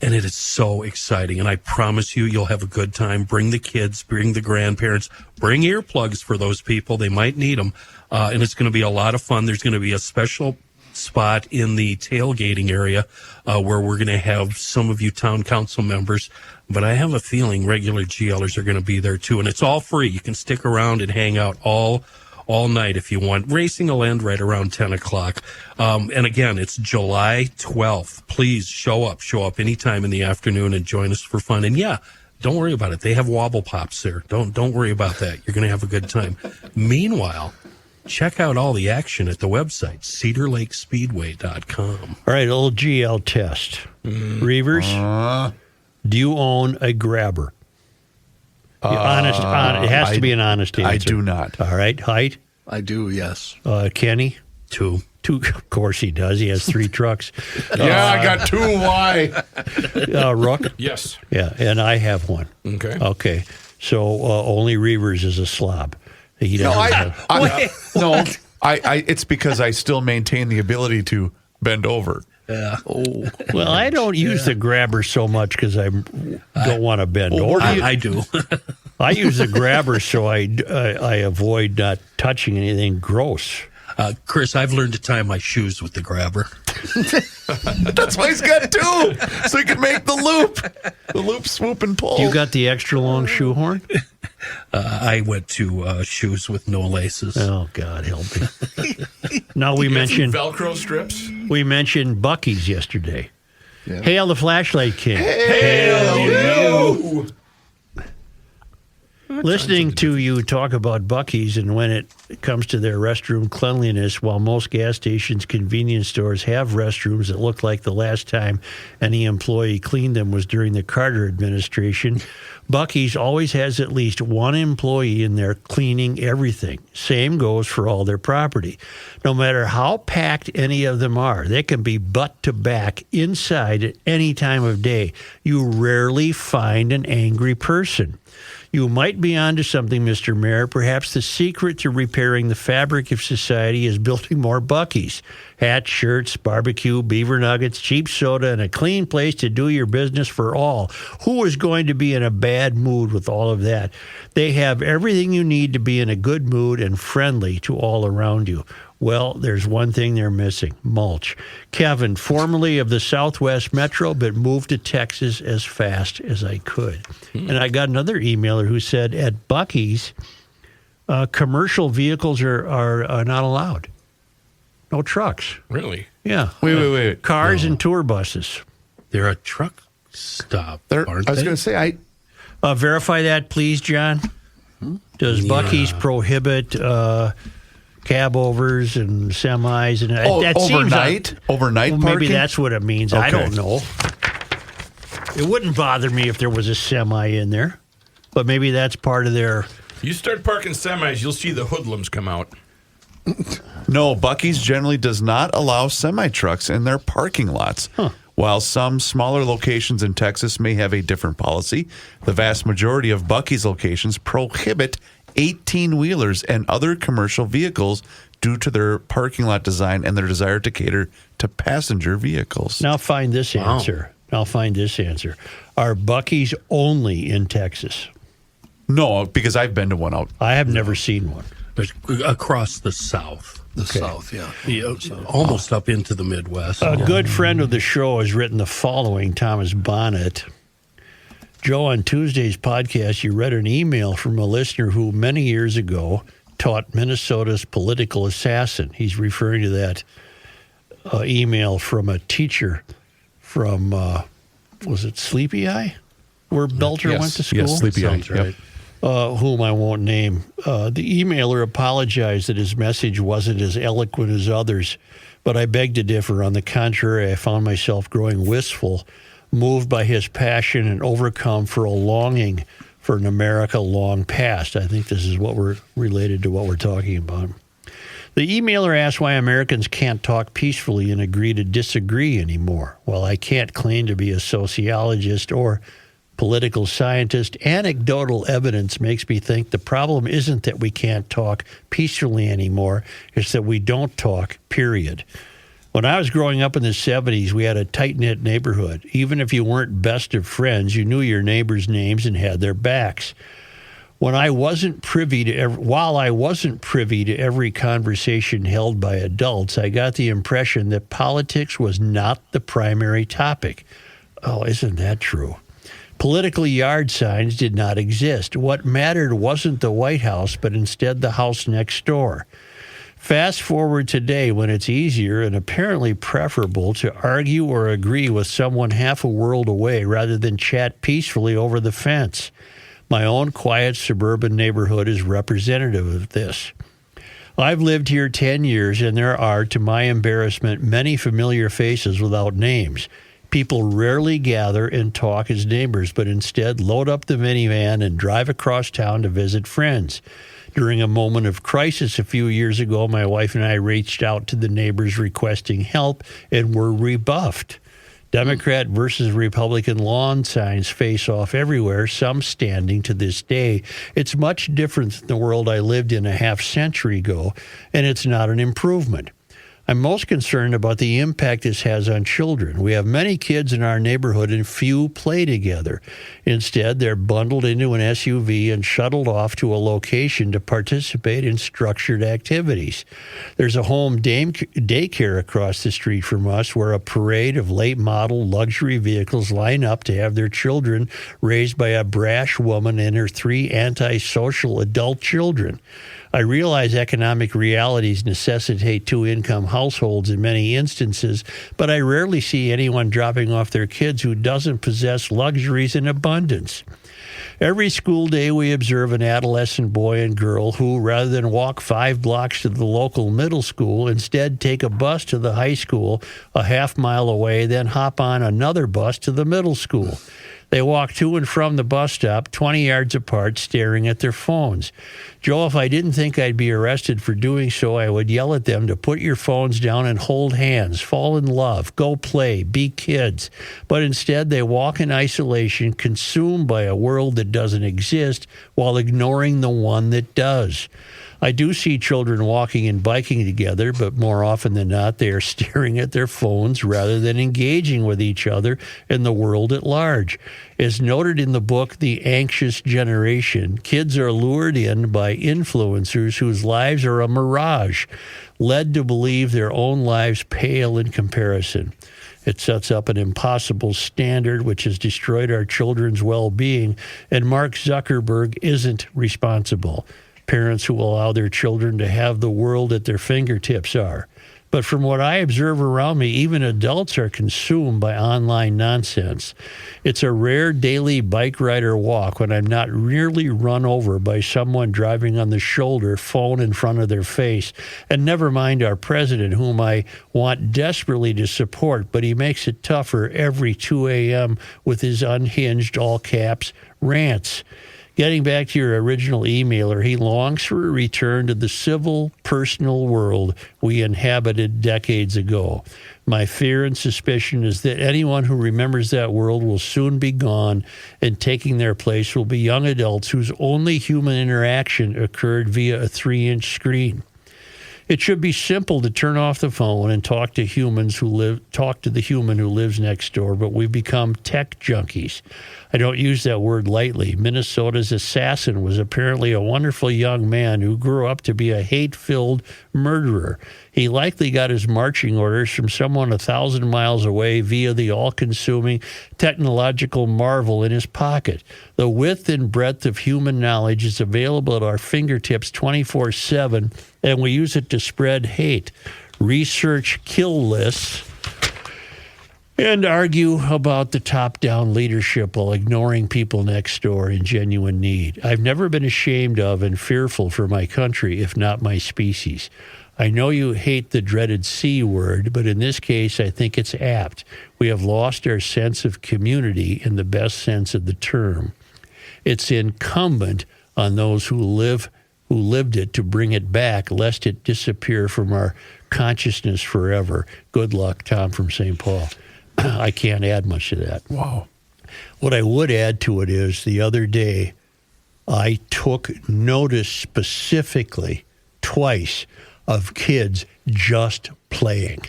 Speaker 5: And it is so exciting. And I promise you, you'll have a good time. Bring the kids, bring the grandparents, bring earplugs for those people. They might need them. And it's going to be a lot of fun. There's going to be a special spot in the tailgating area where we're going to have some of you town council members. But I have a feeling regular GLers are going to be there too. And it's all free. You can stick around and hang out all night if you want. Racing will end right around 10 o'clock. And again, it's July 12th. Please show up anytime in the afternoon and join us for fun. And yeah, don't worry about it. They have wobble pops there. Don't worry about that. You're going to have a good time. Meanwhile, check out all the action at the website, cedarlakespeedway.com.
Speaker 2: All right, a little GL test. Reavers, do you own a grabber? Honest, it has to be an honest answer.
Speaker 7: I do not.
Speaker 2: All right, Heidt?
Speaker 8: I do, yes.
Speaker 2: Kenny?
Speaker 5: 2.
Speaker 2: Of course he does. He has 3 trucks.
Speaker 7: Yeah, I got 2. Why?
Speaker 2: Rook?
Speaker 6: Yes.
Speaker 2: Yeah, and I have 1.
Speaker 6: Okay.
Speaker 2: Okay, so only Reavers is a slob. He
Speaker 7: No,
Speaker 2: doesn't have...
Speaker 7: it's because I still maintain the ability to bend over.
Speaker 5: Yeah.
Speaker 2: Oh. Well, I don't use the grabber so much because I don't want to bend over.
Speaker 5: I do.
Speaker 2: I use the grabber so I avoid not touching anything gross.
Speaker 5: Chris, I've learned to tie my shoes with the grabber.
Speaker 7: That's why he's got two, so he can make the loop. The loop, swoop, and pull.
Speaker 2: You got the extra long shoehorn?
Speaker 5: I went to shoes with no laces.
Speaker 2: Oh, God help me. Now we mentioned
Speaker 6: Velcro strips.
Speaker 2: We mentioned Buc-ee's yesterday.
Speaker 8: Yeah.
Speaker 2: Hail the Flashlight King.
Speaker 6: Hail you!
Speaker 2: Listening to you talk about Buc-ee's and when it comes to their restroom cleanliness, while most gas stations, convenience stores have restrooms that look like the last time any employee cleaned them was during the Carter administration, Buc-ee's always has at least one employee in there cleaning everything. Same goes for all their property. No matter how packed any of them are, they can be butt to back inside at any time of day. You rarely find an angry person. You might be onto something, Mr. Mayor. Perhaps the secret to repairing the fabric of society is building more Buc-ee's. Hats, shirts, barbecue, beaver nuggets, cheap soda, and a clean place to do your business for all. Who is going to be in a bad mood with all of that? They have everything you need to be in a good mood and friendly to all around you. Well, there's one thing they're missing, mulch. Kevin, formerly of the Southwest Metro, but moved to Texas as fast as I could. And I got another emailer who said at Buc-ee's, commercial vehicles are not allowed. No trucks.
Speaker 6: Really?
Speaker 2: Yeah.
Speaker 7: Wait.
Speaker 2: Cars and tour buses.
Speaker 5: They're a truck stop,
Speaker 8: There,
Speaker 5: aren't
Speaker 8: I was
Speaker 5: they?
Speaker 8: going to say,
Speaker 2: Verify that, please, John. Does Buc-ee's prohibit cab-overs and semis? And that seems
Speaker 7: overnight
Speaker 2: well,
Speaker 7: parking?
Speaker 2: maybe that's what it means. I
Speaker 7: Okay.
Speaker 2: don't know. It wouldn't bother me if there was a semi in there, but maybe that's part of their...
Speaker 6: You start parking semis, you'll see the hoodlums come out.
Speaker 7: No, Buc-ee's generally does not allow semi-trucks in their parking lots. While some smaller locations in Texas may have a different policy, the vast majority of Buc-ee's locations prohibit 18-wheelers and other commercial vehicles due to their parking lot design and their desire to cater to passenger vehicles.
Speaker 2: Now find this answer. Are Buc-ee's only in Texas?
Speaker 7: No, because I've been to one out.
Speaker 2: I have never seen one.
Speaker 5: There's across the South.
Speaker 8: the South, yeah.
Speaker 5: Almost up into the Midwest.
Speaker 2: A good friend of the show has written the following, Thomas Bonnet. Joe, on Tuesday's podcast, you read an email from a listener who many years ago taught Minnesota's political assassin. He's referring to that email from a teacher from, was it Sleepy Eye, where Belter went to school?
Speaker 7: Yes, Sleepy Eye.
Speaker 5: Right.
Speaker 2: Whom I won't name. The emailer apologized that his message wasn't as eloquent as others, but I beg to differ. On the contrary, I found myself growing wistful, moved by his passion and overcome for a longing for an America long past. I think this is what we're related to what we're talking about. The emailer asked why Americans can't talk peacefully and agree to disagree anymore. Well, I can't claim to be a sociologist or political scientist. Anecdotal evidence makes me think the problem isn't that we can't talk peacefully anymore. It's that we don't talk, period. When I was growing up in the 70s, we had a tight-knit neighborhood. Even if you weren't best of friends, you knew your neighbors' names and had their backs. While I wasn't privy to every conversation held by adults, I got the impression that politics was not the primary topic. Oh, isn't that true? Political yard signs did not exist. What mattered wasn't the White House, but instead the house next door. Fast forward today, when it's easier and apparently preferable to argue or agree with someone half a world away rather than chat peacefully over the fence. My own quiet suburban neighborhood is representative of this. I've lived here 10 years, and there are, to my embarrassment, many familiar faces without names. People rarely gather and talk as neighbors, but instead load up the minivan and drive across town to visit friends. During a moment of crisis a few years ago, my wife and I reached out to the neighbors requesting help and were rebuffed. Democrat versus Republican lawn signs face off everywhere, some standing to this day. It's much different than the world I lived in a half century ago, and it's not an improvement. I'm most concerned about the impact this has on children. We have many kids in our neighborhood and few play together. Instead, they're bundled into an SUV and shuttled off to a location to participate in structured activities. There's a home daycare across the street from us where a parade of late model luxury vehicles line up to have their children raised by a brash woman and her 3 antisocial adult children. I realize economic realities necessitate 2-income households in many instances, but I rarely see anyone dropping off their kids who doesn't possess luxuries in abundance. Every school day we observe an adolescent boy and girl who, rather than walk 5 blocks to the local middle school, instead take a bus to the high school a half-mile away, then hop on another bus to the middle school. They walk to and from the bus stop 20 yards apart, staring at their phones. Joe, if I didn't think I'd be arrested for doing so, I would yell at them to put your phones down and hold hands, fall in love, go play, be kids. But instead, they walk in isolation, consumed by a world that doesn't exist, while ignoring the one that does. I do see children walking and biking together, but more often than not, they are staring at their phones rather than engaging with each other and the world at large. As noted in the book, The Anxious Generation, kids are lured in by influencers whose lives are a mirage, led to believe their own lives pale in comparison. It sets up an impossible standard which has destroyed our children's well-being, and Mark Zuckerberg isn't responsible. Parents who allow their children to have the world at their fingertips are. But from what I observe around me, even adults are consumed by online nonsense. It's a rare daily bike ride or walk when I'm not nearly run over by someone driving on the shoulder, phone in front of their face. And never mind our president, whom I want desperately to support, but he makes it tougher every 2 a.m. with his unhinged, all caps, rants. Getting back to your original emailer, he longs for a return to the civil, personal world we inhabited decades ago. My fear and suspicion is that anyone who remembers that world will soon be gone, and taking their place will be young adults whose only human interaction occurred via a 3-inch screen. It should be simple to turn off the phone and talk to the human who lives next door, but we've become tech junkies. I don't use that word lightly. Minnesota's assassin was apparently a wonderful young man who grew up to be a hate-filled murderer. He likely got his marching orders from someone 1,000 miles away via the all-consuming technological marvel in his pocket. The width and breadth of human knowledge is available at our fingertips 24/7, and we use it to spread hate, research kill lists, and argue about the top-down leadership while ignoring people next door in genuine need. I've never been ashamed of and fearful for my country, if not my species. I know you hate the dreaded C word, but in this case, I think it's apt. We have lost our sense of community in the best sense of the term. It's incumbent on those who lived it to bring it back, lest it disappear from our consciousness forever. Good luck, Tom from St. Paul. I can't add much to that.
Speaker 7: Wow.
Speaker 2: What I would add to it is the other day, I took notice specifically twice of kids just playing.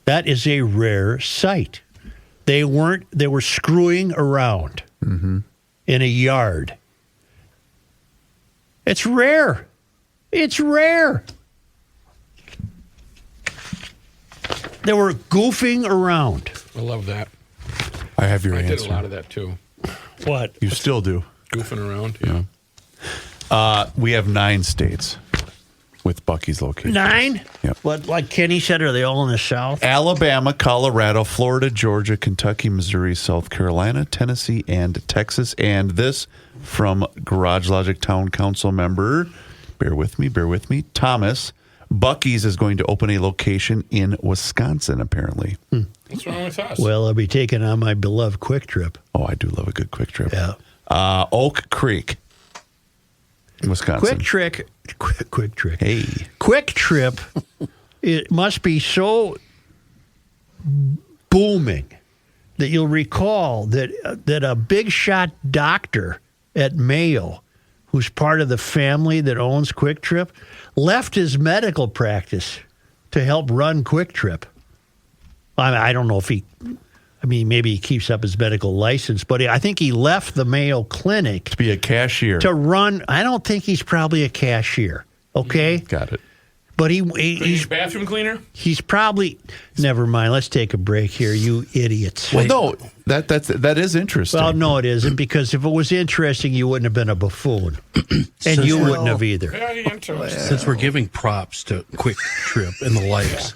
Speaker 2: That is a rare sight. They were screwing around in a yard. It's rare. It's rare. They were goofing around.
Speaker 6: I love that.
Speaker 7: I have your answer.
Speaker 6: I did a lot of that too.
Speaker 2: What?
Speaker 7: You still do.
Speaker 6: Goofing around, yeah.
Speaker 7: We have 9 states with Buc-ee's location.
Speaker 2: 9?
Speaker 7: Yep.
Speaker 2: What, like Kenny said, are they all in the South?
Speaker 7: Alabama, Colorado, Florida, Georgia, Kentucky, Missouri, South Carolina, Tennessee, and Texas. And this from Garage Logic Town Council member, bear with me, Thomas. Buc-ee's is going to open a location in Wisconsin, apparently.
Speaker 6: What's wrong with us?
Speaker 2: Well, I'll be taking on my beloved Quick Trip.
Speaker 7: Oh, I do love a good Quick Trip.
Speaker 2: Yeah.
Speaker 7: Oak Creek, Wisconsin.
Speaker 2: Quick Trip.
Speaker 7: Hey.
Speaker 2: Quick Trip, it must be so booming that you'll recall that a big shot doctor at Mayo, who's part of the family that owns Quick Trip, left his medical practice to help run Quick Trip. I don't know if maybe he keeps up his medical license, but I think he left the Mayo Clinic
Speaker 7: To be a cashier.
Speaker 2: to run. I don't think he's probably a cashier. Okay,
Speaker 7: Got it.
Speaker 2: but he's
Speaker 6: bathroom cleaner.
Speaker 2: He's probably. Never mind. Let's take a break here, you idiots.
Speaker 7: Well, no, that is interesting.
Speaker 2: Well, no, it isn't, because if it was interesting, you wouldn't have been a buffoon, and you wouldn't have either.
Speaker 6: Very interesting.
Speaker 5: Since we're giving props to Quick Trip and the likes,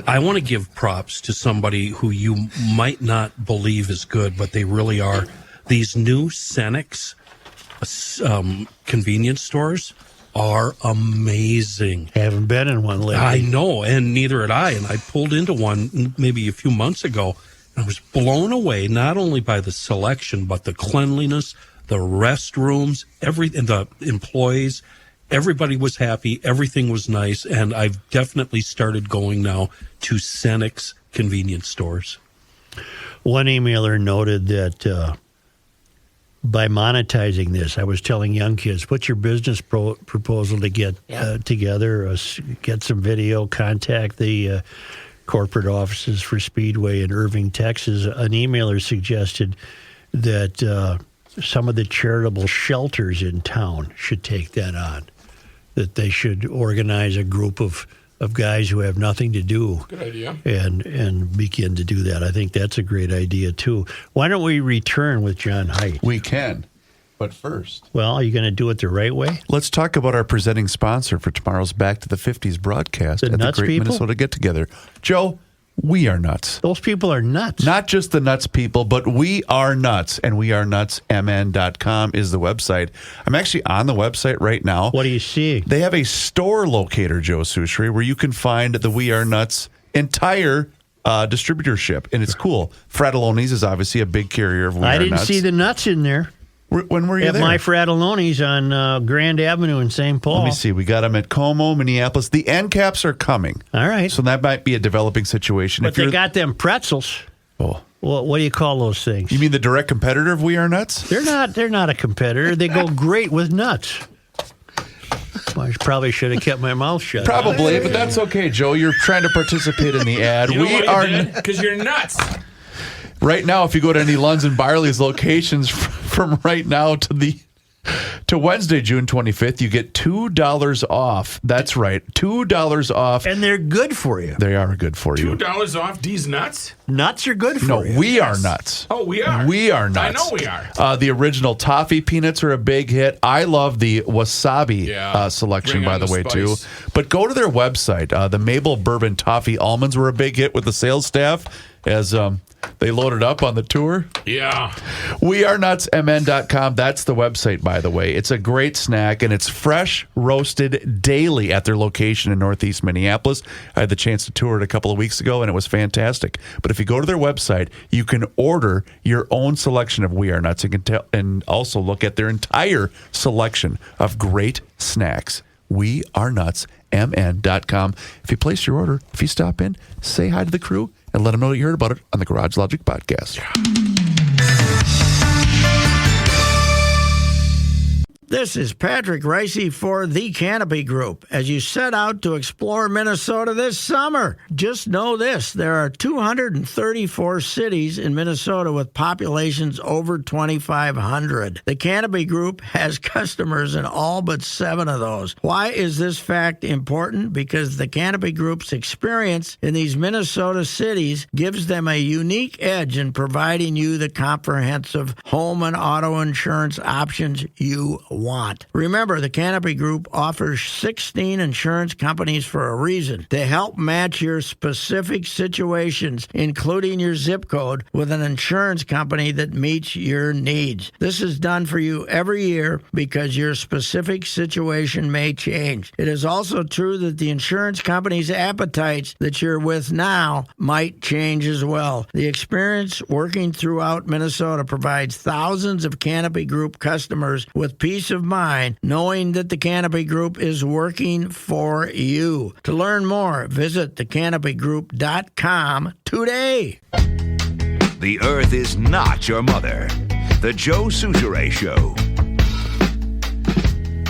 Speaker 5: I want to give props to somebody who you might not believe is good, but they really are. These new Cenex convenience stores are amazing.
Speaker 2: Haven't been in one lately.
Speaker 5: I know, and neither had I. And I pulled into one maybe a few months ago, and I was blown away not only by the selection, but the cleanliness, the restrooms, and the employees. Everybody was happy. Everything was nice. And I've definitely started going now to Cenex convenience stores.
Speaker 2: One emailer noted that by monetizing this, I was telling young kids, put your business proposal to get together, get some video, contact the corporate offices for Speedway in Irving, Texas. An emailer suggested that some of the charitable shelters in town should take that on, that they should organize a group of guys who have nothing to do.
Speaker 6: Good idea.
Speaker 2: And begin to do that. I think that's a great idea, too. Why don't we return with John Heidt?
Speaker 7: We can. But first,
Speaker 2: well, are you going to do it the right way?
Speaker 7: Let's talk about our presenting sponsor for tomorrow's Back to the 50s broadcast at the Great
Speaker 2: people?
Speaker 7: Minnesota Get-Together. Joe, we are nuts.
Speaker 2: Those people are nuts.
Speaker 7: Not just the nuts people, but we are nuts. And wearenutsmn.com is the website. I'm actually on the website right now.
Speaker 2: What do you see?
Speaker 7: They have a store locator, Joe Soucheray, where you can find the We Are Nuts entire distributorship. And it's cool. Fratelloni's is obviously a big carrier of We Are Nuts.
Speaker 2: I didn't see the nuts in there.
Speaker 7: When were you
Speaker 2: at
Speaker 7: there?
Speaker 2: My Fratelloni's on Grand Avenue in St. Paul.
Speaker 7: Let me see. We got them at Como, Minneapolis. The end caps are coming.
Speaker 2: All right.
Speaker 7: So that might be a developing situation.
Speaker 2: But they got them pretzels.
Speaker 7: Oh.
Speaker 2: Well, what do you call those things?
Speaker 7: You mean the direct competitor of We Are Nuts?
Speaker 2: They're not a competitor. They go great with nuts. Well, I probably should have kept my mouth shut.
Speaker 7: Probably, but that's okay, Joe. You're trying to participate in the ad.
Speaker 6: Because you're nuts.
Speaker 7: Right now, if you go to any Lunds and Barley's locations from right now to Wednesday, June 25th, you get $2 off. That's right, $2 off.
Speaker 2: And they're good for you.
Speaker 7: They are good for you.
Speaker 6: $2 off these nuts?
Speaker 2: Nuts are good for you.
Speaker 7: No, we are nuts.
Speaker 6: Oh, we are?
Speaker 7: We are nuts.
Speaker 6: I know we are.
Speaker 7: The original toffee peanuts are a big hit. I love the wasabi selection, by the way, too. But go to their website. The Maple Bourbon Toffee Almonds were a big hit with the sales staff as they loaded up on the tour.
Speaker 6: Yeah.
Speaker 7: wearenutsmn.com. That's the website, by the way. It's a great snack, and it's fresh roasted daily at their location in Northeast Minneapolis. I had the chance to tour it a couple of weeks ago, and it was fantastic. But if you go to their website, you can order your own selection of We Are Nuts. You can tell, and also look at their entire selection of great snacks. wearenutsmn.com. If you place your order, if you stop in, say hi to the crew and let them know that you heard about it on the Garage Logic podcast.
Speaker 11: This is Patrick Ricey for the Canopy Group. As you set out to explore Minnesota this summer, just know this. There are 234 cities in Minnesota with populations over 2,500. The Canopy Group has customers in all but 7 of those. Why is this fact important? Because the Canopy Group's experience in these Minnesota cities gives them a unique edge in providing you the comprehensive home and auto insurance options you want. Remember, the Canopy Group offers 16 insurance companies for a reason, to help match your specific situations, including your zip code, with an insurance company that meets your needs. This is done for you every year because your specific situation may change. It is also true that the insurance company's appetites that you're with now might change as well. The experience working throughout Minnesota provides thousands of Canopy Group customers with peace of mind, knowing that the Canopy Group is working for you. To learn more, visit thecanopygroup.com today.
Speaker 12: The Earth is not your mother. The Joe Soucheray Show.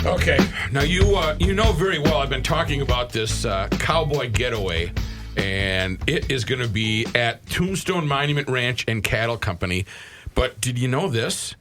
Speaker 6: Okay, now you know very well I've been talking about this Cowboy getaway, and it is going to be at Tombstone Monument Ranch and Cattle Company. But did you know this?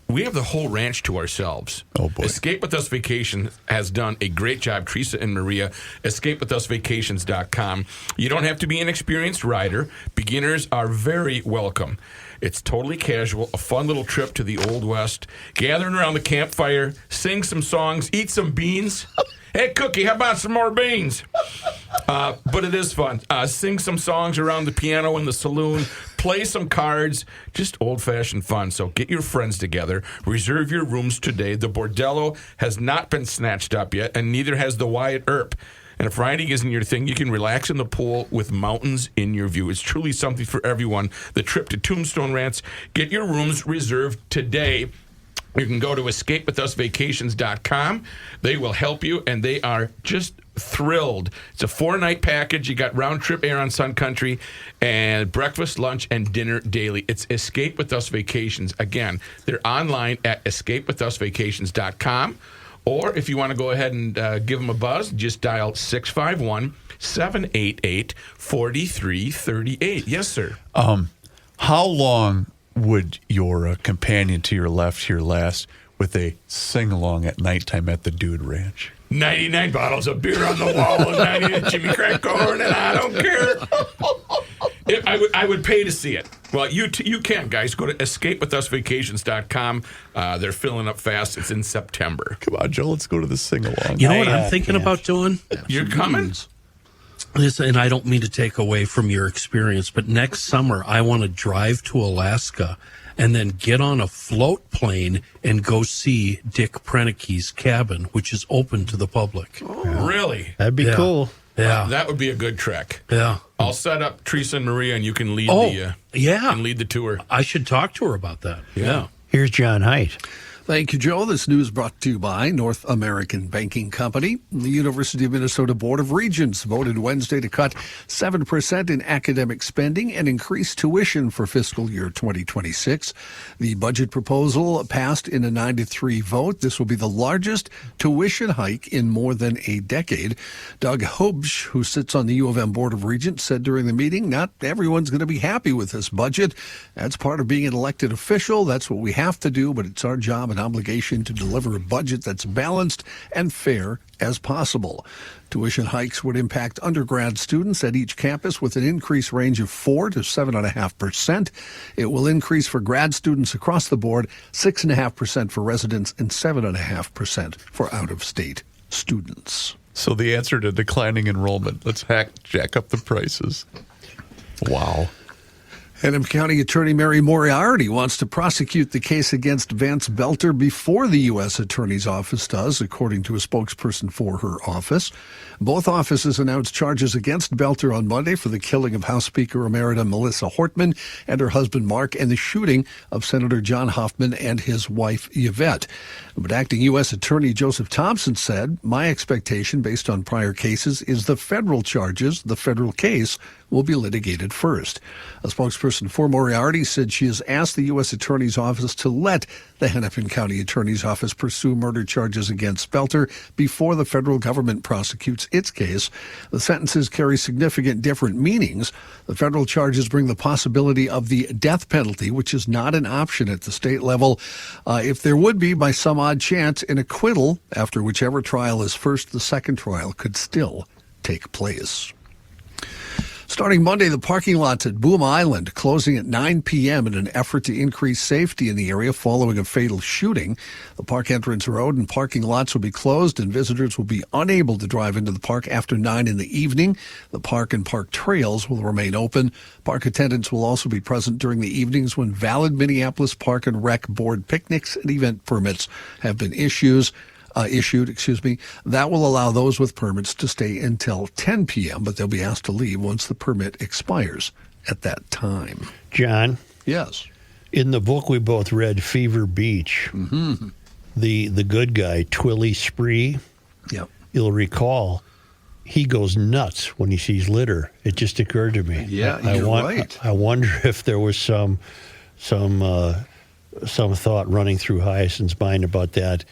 Speaker 6: We have the whole ranch to ourselves.
Speaker 7: Oh, boy.
Speaker 6: Escape With Us Vacation has done a great job, Teresa and Maria. EscapeWithUsVacations.com. You don't have to be an experienced rider. Beginners are very welcome. It's totally casual, a fun little trip to the Old West. Gathering around the campfire, sing some songs, eat some beans. Hey, Cookie, how about some more beans? But it is fun. Sing some songs around the piano in the saloon. Play some cards. Just old-fashioned fun. So get your friends together. Reserve your rooms today. The Bordello has not been snatched up yet, and neither has the Wyatt Earp. And if riding isn't your thing, you can relax in the pool with mountains in your view. It's truly something for everyone. The trip to Tombstone Ranch. Get your rooms reserved today. You can go to escapewithusvacations.com. They will help you, and they are just thrilled. It's a 4-night package. You got round-trip air on Sun Country and breakfast, lunch, and dinner daily. It's Escape With Us Vacations. Again, they're online at escapewithusvacations.com. Or if you want to go ahead and give them a buzz, just dial 651-788-4338. Yes, sir.
Speaker 7: How long would your companion to your left here last with a sing-along at nighttime at the Dude Ranch?
Speaker 6: 99 bottles of beer on the wall and 90 Jimmy Crack corn, and I don't care. I would pay to see it. Well, you can, guys. Go to escapewithusvacations.com. They're filling up fast. It's in September.
Speaker 7: Come on, Joe. Let's go to the sing-along.
Speaker 5: You know what I'm thinking about doing?
Speaker 6: You're coming?
Speaker 5: And I don't mean to take away from your experience, but next summer I want to drive to Alaska and then get on a float plane and go see Dick Prenicke's cabin, which is open to the public.
Speaker 6: Oh, really?
Speaker 2: That'd be cool.
Speaker 5: Yeah,
Speaker 6: that would be a good trek.
Speaker 5: Yeah,
Speaker 6: I'll set up Teresa and Maria, and you can lead lead the tour.
Speaker 5: I should talk to her about that. Yeah.
Speaker 2: Here's John Heidt.
Speaker 8: Thank you, Joe. This news brought to you by North American Banking Company. The University of Minnesota Board of Regents voted Wednesday to cut 7% in academic spending and increase tuition for fiscal year 2026. The budget proposal passed in a 9-3 vote. This will be the largest tuition hike in more than a decade. Doug Hobsch, who sits on the U of M Board of Regents, said during the meeting, not everyone's going to be happy with this budget. That's part of being an elected official. That's what we have to do, but it's our job and obligation to deliver a budget that's balanced and fair as possible. Tuition hikes would impact undergrad students at each campus with an increase range of 4 to 7.5%. It will increase for grad students across the board, 6.5% for residents and 7.5% for out-of-state students.
Speaker 7: So the answer to declining enrollment, let's jack up the prices. Wow.
Speaker 8: Hennepin County Attorney Mary Moriarty wants to prosecute the case against Vance Belter before the U.S. Attorney's Office does, according to a spokesperson for her office. Both offices announced charges against Belter on Monday for the killing of House Speaker Emerita Melissa Hortman and her husband Mark and the shooting of Senator John Hofferman and his wife Yvette. But acting U.S. Attorney Joseph Thompson said, my expectation based on prior cases is the federal charges, the federal case, will be litigated first. A spokesperson for Moriarty said she has asked the U.S. Attorney's Office to let the Hennepin County Attorney's Office pursue murder charges against Belter before the federal government prosecutes its case. The sentences carry significant different meanings. The federal charges bring the possibility of the death penalty, which is not an option at the state level. If there would be, by some odd chance, an acquittal after whichever trial is first, the second trial could still take place. Starting Monday, the parking lots at Boom Island closing at 9 p.m. in an effort to increase safety in the area following a fatal shooting. The park entrance road and parking lots will be closed, and visitors will be unable to drive into the park after 9 in the evening. The park and park trails will remain open. Park attendants will also be present during the evenings when valid Minneapolis Park and Rec Board picnics and event permits have been issued. That will allow those with permits to stay until 10 p.m., but they'll be asked to leave once the permit expires at that time.
Speaker 2: John?
Speaker 8: Yes?
Speaker 2: In the book we both read, Fever Beach, the good guy, Twilly Spree, you'll recall, he goes nuts when he sees litter. It just occurred to me.
Speaker 8: Yeah, you're right.
Speaker 2: I wonder if there was some thought running through Hyacinth's mind about that.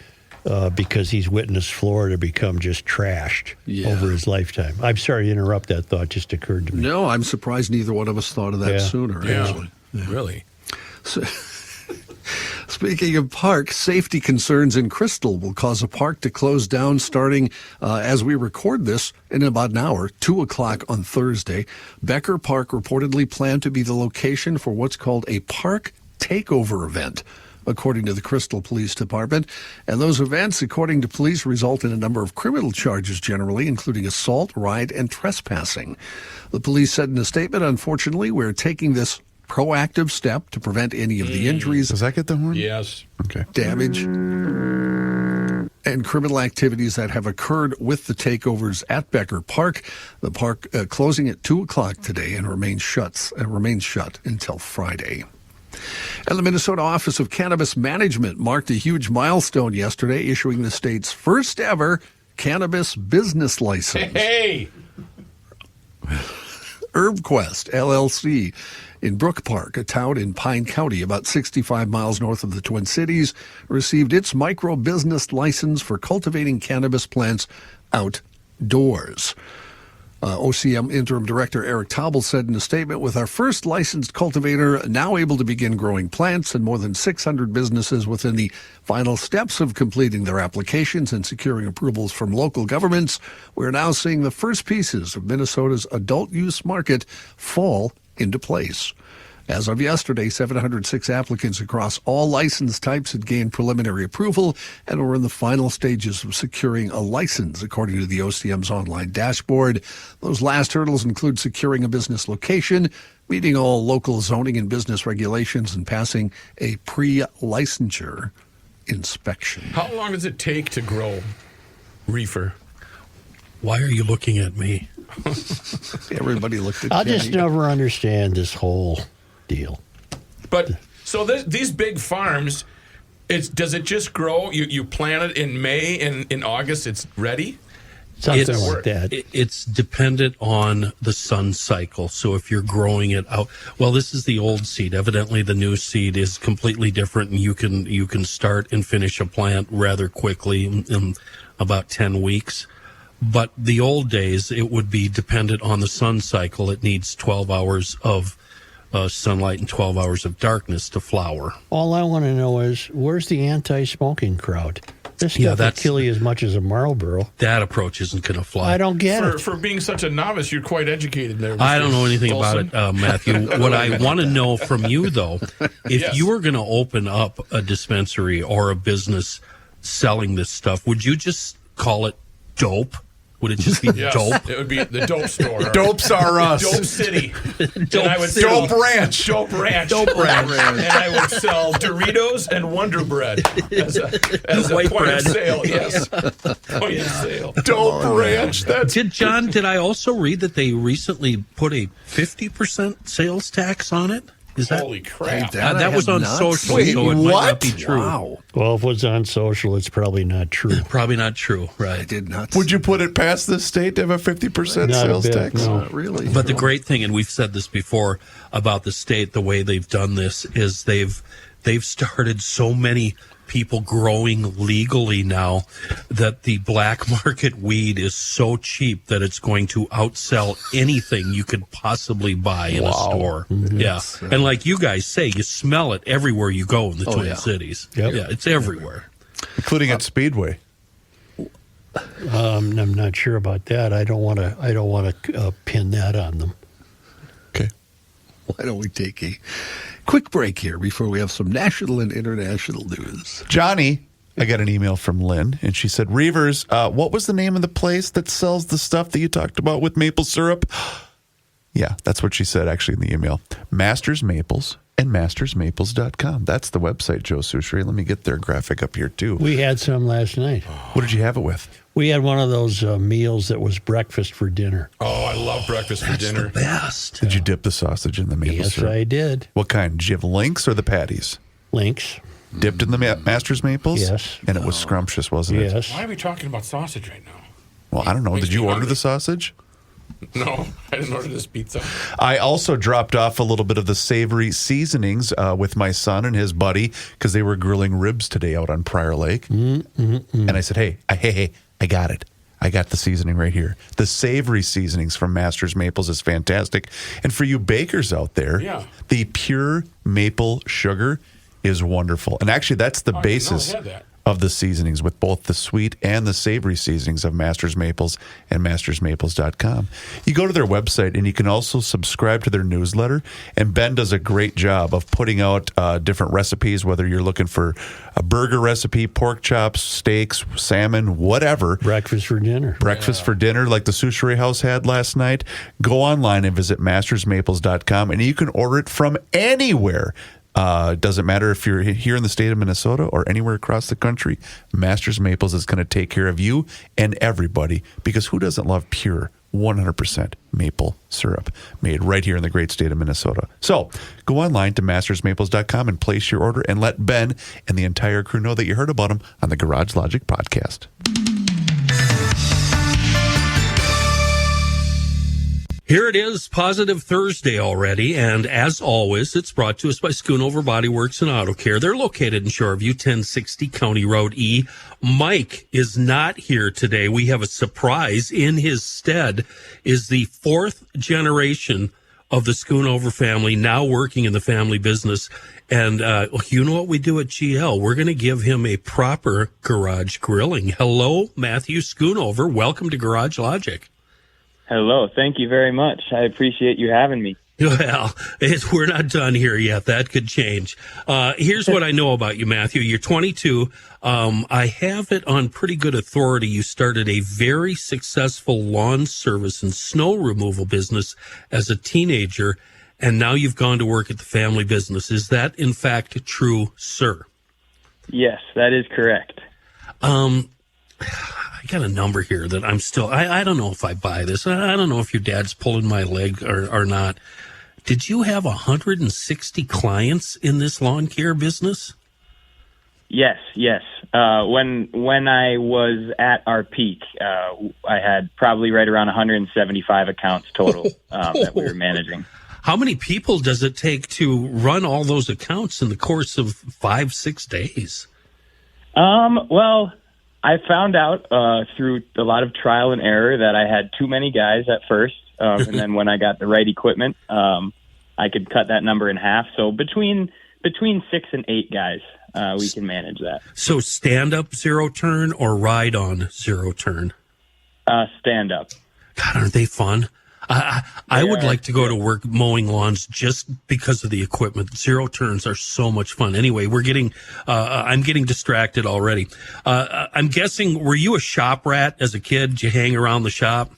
Speaker 2: because he's witnessed Florida become just trashed over his lifetime. I'm sorry to interrupt. That thought just occurred to me.
Speaker 8: No, I'm surprised neither one of us thought of that sooner, actually.
Speaker 6: Yeah. Really?
Speaker 8: So, speaking of parks, safety concerns in Crystal will cause a park to close down starting as we record this in about an hour, 2 o'clock on Thursday. Becker Park reportedly planned to be the location for what's called a park takeover event, according to the Crystal Police Department. And those events, according to police, result in a number of criminal charges generally, including assault, riot, and trespassing. The police said in a statement, unfortunately, we're taking this proactive step to prevent any of the injuries.
Speaker 7: Does that get the horn?
Speaker 6: Yes.
Speaker 7: Okay.
Speaker 8: Damage and criminal activities that have occurred with the takeovers at Becker Park. The park closing at 2 o'clock today and remains shut until Friday. And the Minnesota Office of Cannabis Management marked a huge milestone yesterday, issuing the state's first ever cannabis business license.
Speaker 6: Hey!
Speaker 8: HerbQuest, LLC, in Brook Park, a town in Pine County, about 65 miles north of the Twin Cities, received its micro-business license for cultivating cannabis plants outdoors. OCM Interim Director Eric Taubel said in a statement, with our first licensed cultivator now able to begin growing plants and more than 600 businesses within the final steps of completing their applications and securing approvals from local governments, we're now seeing the first pieces of Minnesota's adult use market fall into place. As of yesterday, 706 applicants across all license types had gained preliminary approval and were in the final stages of securing a license, according to the OCM's online dashboard. Those last hurdles include securing a business location, meeting all local zoning and business regulations, and passing a pre-licensure inspection.
Speaker 6: How long does it take to grow reefer?
Speaker 5: Why are you looking at me?
Speaker 8: Everybody looked at
Speaker 2: I'll
Speaker 8: Jenny.
Speaker 2: just never understand this whole deal.
Speaker 6: But so these big farms, does it just grow? You plant it in May and in August it's ready?
Speaker 2: Something like that.
Speaker 5: It's dependent on the sun cycle. So if you're growing it out, well, this is the old seed. Evidently, the new seed is completely different, and you can start and finish a plant rather quickly in about 10 weeks. But the old days, it would be dependent on the sun cycle. It needs 12 hours of sunlight and 12 hours of darkness to flower.
Speaker 2: All I want to know is, where's the anti-smoking crowd? This stuff will kill you as much as a Marlboro.
Speaker 5: That approach isn't going to fly.
Speaker 2: I don't get it.
Speaker 6: For being such a novice, you're quite educated there. Mr.
Speaker 5: I don't know anything
Speaker 6: Olson.
Speaker 5: about it, Matthew. What I want to know from you, though, if you were going to open up a dispensary or a business selling this stuff, would you just call it dope? Would it just be dope?
Speaker 6: It would be the dope store.
Speaker 7: Dopes are us.
Speaker 6: Dope City.
Speaker 7: Dope Ranch.
Speaker 6: Dope Ranch. Dope Ranch. And I would sell Doritos and Wonder Bread as a
Speaker 5: White
Speaker 6: point
Speaker 5: bread.
Speaker 6: of sale. Yes. Point of sale.
Speaker 7: Dope Ranch.
Speaker 5: Did I also read that they recently put a 50% sales tax on it?
Speaker 6: Holy crap.
Speaker 5: That was on social,
Speaker 7: Wait,
Speaker 5: so it might not be true.
Speaker 8: Wow.
Speaker 2: Well, if it's on social, it's probably not true.
Speaker 5: Probably not true, right?
Speaker 8: I did not.
Speaker 7: Would you put it past the state to have a 50%
Speaker 2: Not a
Speaker 7: sales
Speaker 2: bit,
Speaker 7: tax?
Speaker 2: no.
Speaker 8: Not really.
Speaker 5: But the great thing, and we've said this before about the state, the way they've done this is they've started so many people growing legally now that the black market weed is so cheap that it's going to outsell anything you could possibly buy in a store.
Speaker 2: Mm-hmm.
Speaker 5: Yeah. And like you guys say, you smell it everywhere you go in the Twin Cities.
Speaker 2: Yep.
Speaker 5: Yeah, it's everywhere.
Speaker 7: Including at Speedway.
Speaker 2: I'm not sure about that. I don't want to pin that on them.
Speaker 7: Okay.
Speaker 8: Why don't we take a quick break here before we have some national and international news?
Speaker 7: Johnny, I got an email from Lynn, and she said, Reavers, what was the name of the place that sells the stuff that you talked about with maple syrup? Yeah, that's what she said actually in the email. Masters Maples and mastersmaples.com. That's the website, Joe Soucheray. Let me get their graphic up here, too.
Speaker 2: We had some last night.
Speaker 7: What did you have it with?
Speaker 2: We had one of those meals that was breakfast for dinner.
Speaker 6: Oh, I love breakfast for dinner.
Speaker 5: The best.
Speaker 7: Did you dip the sausage in the maple
Speaker 2: Yes,
Speaker 7: syrup?
Speaker 2: I did.
Speaker 7: What kind? Did you have links or the patties?
Speaker 2: Links.
Speaker 7: Dipped in the Masters Maples?
Speaker 2: Yes.
Speaker 7: And it was scrumptious, wasn't it?
Speaker 2: Yes.
Speaker 6: Why are we talking about sausage right now?
Speaker 7: Well, I don't know.
Speaker 6: Makes
Speaker 7: Did you
Speaker 6: me
Speaker 7: order
Speaker 6: hungry.
Speaker 7: the sausage?
Speaker 6: No, I didn't order this pizza.
Speaker 7: I also dropped off a little bit of the savory seasonings with my son and his buddy because they were grilling ribs today out on Prior Lake. And I said, hey, I got it. I got the seasoning right here. The savory seasonings from Masters Maples is fantastic. And for you bakers out there, the pure maple sugar is wonderful. And actually, that's the basis of the seasonings with both the sweet and the savory seasonings of Masters Maples and mastersmaples.com. You go to their website and you can also subscribe to their newsletter. And Ben does a great job of putting out different recipes, whether you're looking for a burger recipe, pork chops, steaks, salmon, whatever.
Speaker 2: Breakfast for dinner.
Speaker 7: Breakfast for dinner like the Suchere House had last night. Go online and visit mastersmaples.com and you can order it from anywhere. Doesn't matter if you're here in the state of Minnesota or anywhere across the country. Masters Maples is going to take care of you and everybody because who doesn't love pure 100% maple syrup made right here in the great state of Minnesota? So go online to mastersmaples.com and place your order and let Ben and the entire crew know that you heard about him on the Garage Logic podcast.
Speaker 5: Here it is, Positive Thursday already, and as always, it's brought to us by Skoonover Body Works and Auto Care. They're located in Shoreview, 1060 County Road E. Mike is not here today. We have a surprise. In his stead is the fourth generation of the Skoonover family, now working in the family business. And you know what we do at GL? We're going to give him a proper garage grilling. Hello, Matthew Skoonover. Welcome to Garage Logic.
Speaker 13: Hello. Thank you very much. I appreciate you having me.
Speaker 5: Well, we're not done here yet. That could change. Here's what I know about you, Matthew. You're 22. I have it on pretty good authority. You started a very successful lawn service and snow removal business as a teenager, and now you've gone to work at the family business. Is that, in fact, true, sir?
Speaker 13: Yes, that is correct.
Speaker 5: I got a number here that I'm still, I don't know if I buy this. I don't know if your dad's pulling my leg or not. Did you have 160 clients in this lawn care business?
Speaker 13: Yes. When I was at our peak, I had probably right around 175 accounts total that we were managing.
Speaker 5: How many people does it take to run all those accounts in the course of 5-6 days?
Speaker 13: Well, I found out through a lot of trial and error that I had too many guys at first, and then when I got the right equipment, I could cut that number in half. So between 6 and 8 guys, we can manage that.
Speaker 5: So stand up zero turn or ride on zero turn?
Speaker 13: Stand up.
Speaker 5: God, aren't they fun? I would like to go to work mowing lawns just because of the equipment. Zero turns are so much fun. Anyway, I'm getting distracted already. I'm guessing, were you a shop rat as a kid? Did you hang around the shop?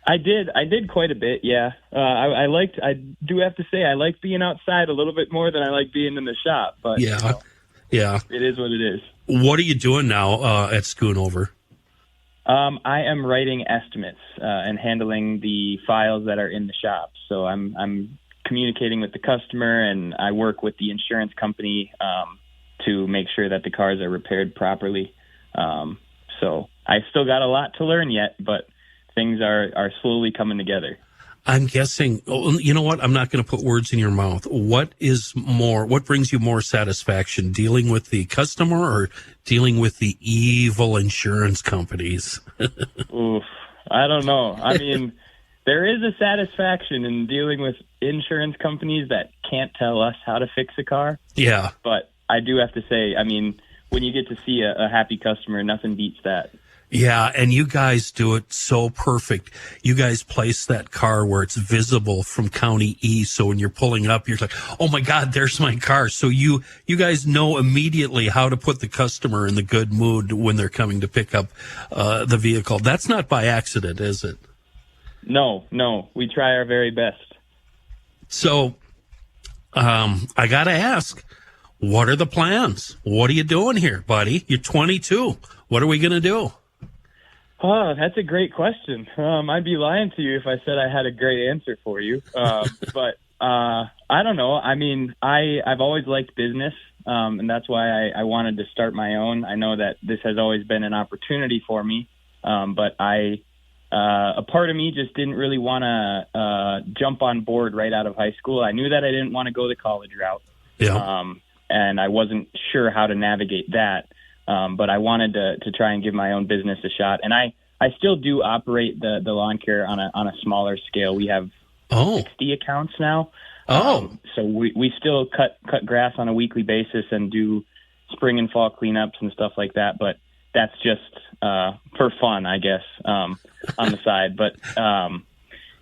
Speaker 13: I did quite a bit. Yeah. I do have to say, I like being outside a little bit more than I like being in the shop, but
Speaker 5: yeah,
Speaker 13: it is what it is.
Speaker 5: What are you doing now at Skoonover?
Speaker 13: I am writing estimates and handling the files that are in the shop. So I'm communicating with the customer, and I work with the insurance company to make sure that the cars are repaired properly. So I still got a lot to learn yet, but things are slowly coming together.
Speaker 5: I'm guessing, you know what? I'm not going to put words in your mouth. What brings you more satisfaction, dealing with the customer or dealing with the evil insurance companies?
Speaker 13: Oof, I don't know. I mean, there is a satisfaction in dealing with insurance companies that can't tell us how to fix a car.
Speaker 5: Yeah.
Speaker 13: But I do have to say, I mean, when you get to see a happy customer, nothing beats that.
Speaker 5: Yeah, and you guys do it so perfect. You guys place that car where it's visible from County E, so when you're pulling up, you're like, oh my God, there's my car. So you guys know immediately how to put the customer in the good mood when they're coming to pick up the vehicle. That's not by accident, is it?
Speaker 13: No, we try our very best.
Speaker 5: So I got to ask, what are the plans? What are you doing here, buddy? You're 22. What are we going to do?
Speaker 13: Oh, that's a great question. I'd be lying to you if I said I had a great answer for you. But I don't know. I mean, I've always liked business, and that's why I wanted to start my own. I know that this has always been an opportunity for me, but I a part of me just didn't really want to jump on board right out of high school. I knew that I didn't want to go the college route.
Speaker 5: Yeah.
Speaker 13: And I wasn't sure how to navigate that. But I wanted to try and give my own business a shot. And I still do operate the lawn care on a smaller scale. We have 60 accounts now. So we still cut grass on a weekly basis and do spring and fall cleanups and stuff like that. But that's just for fun, I guess, on the side. But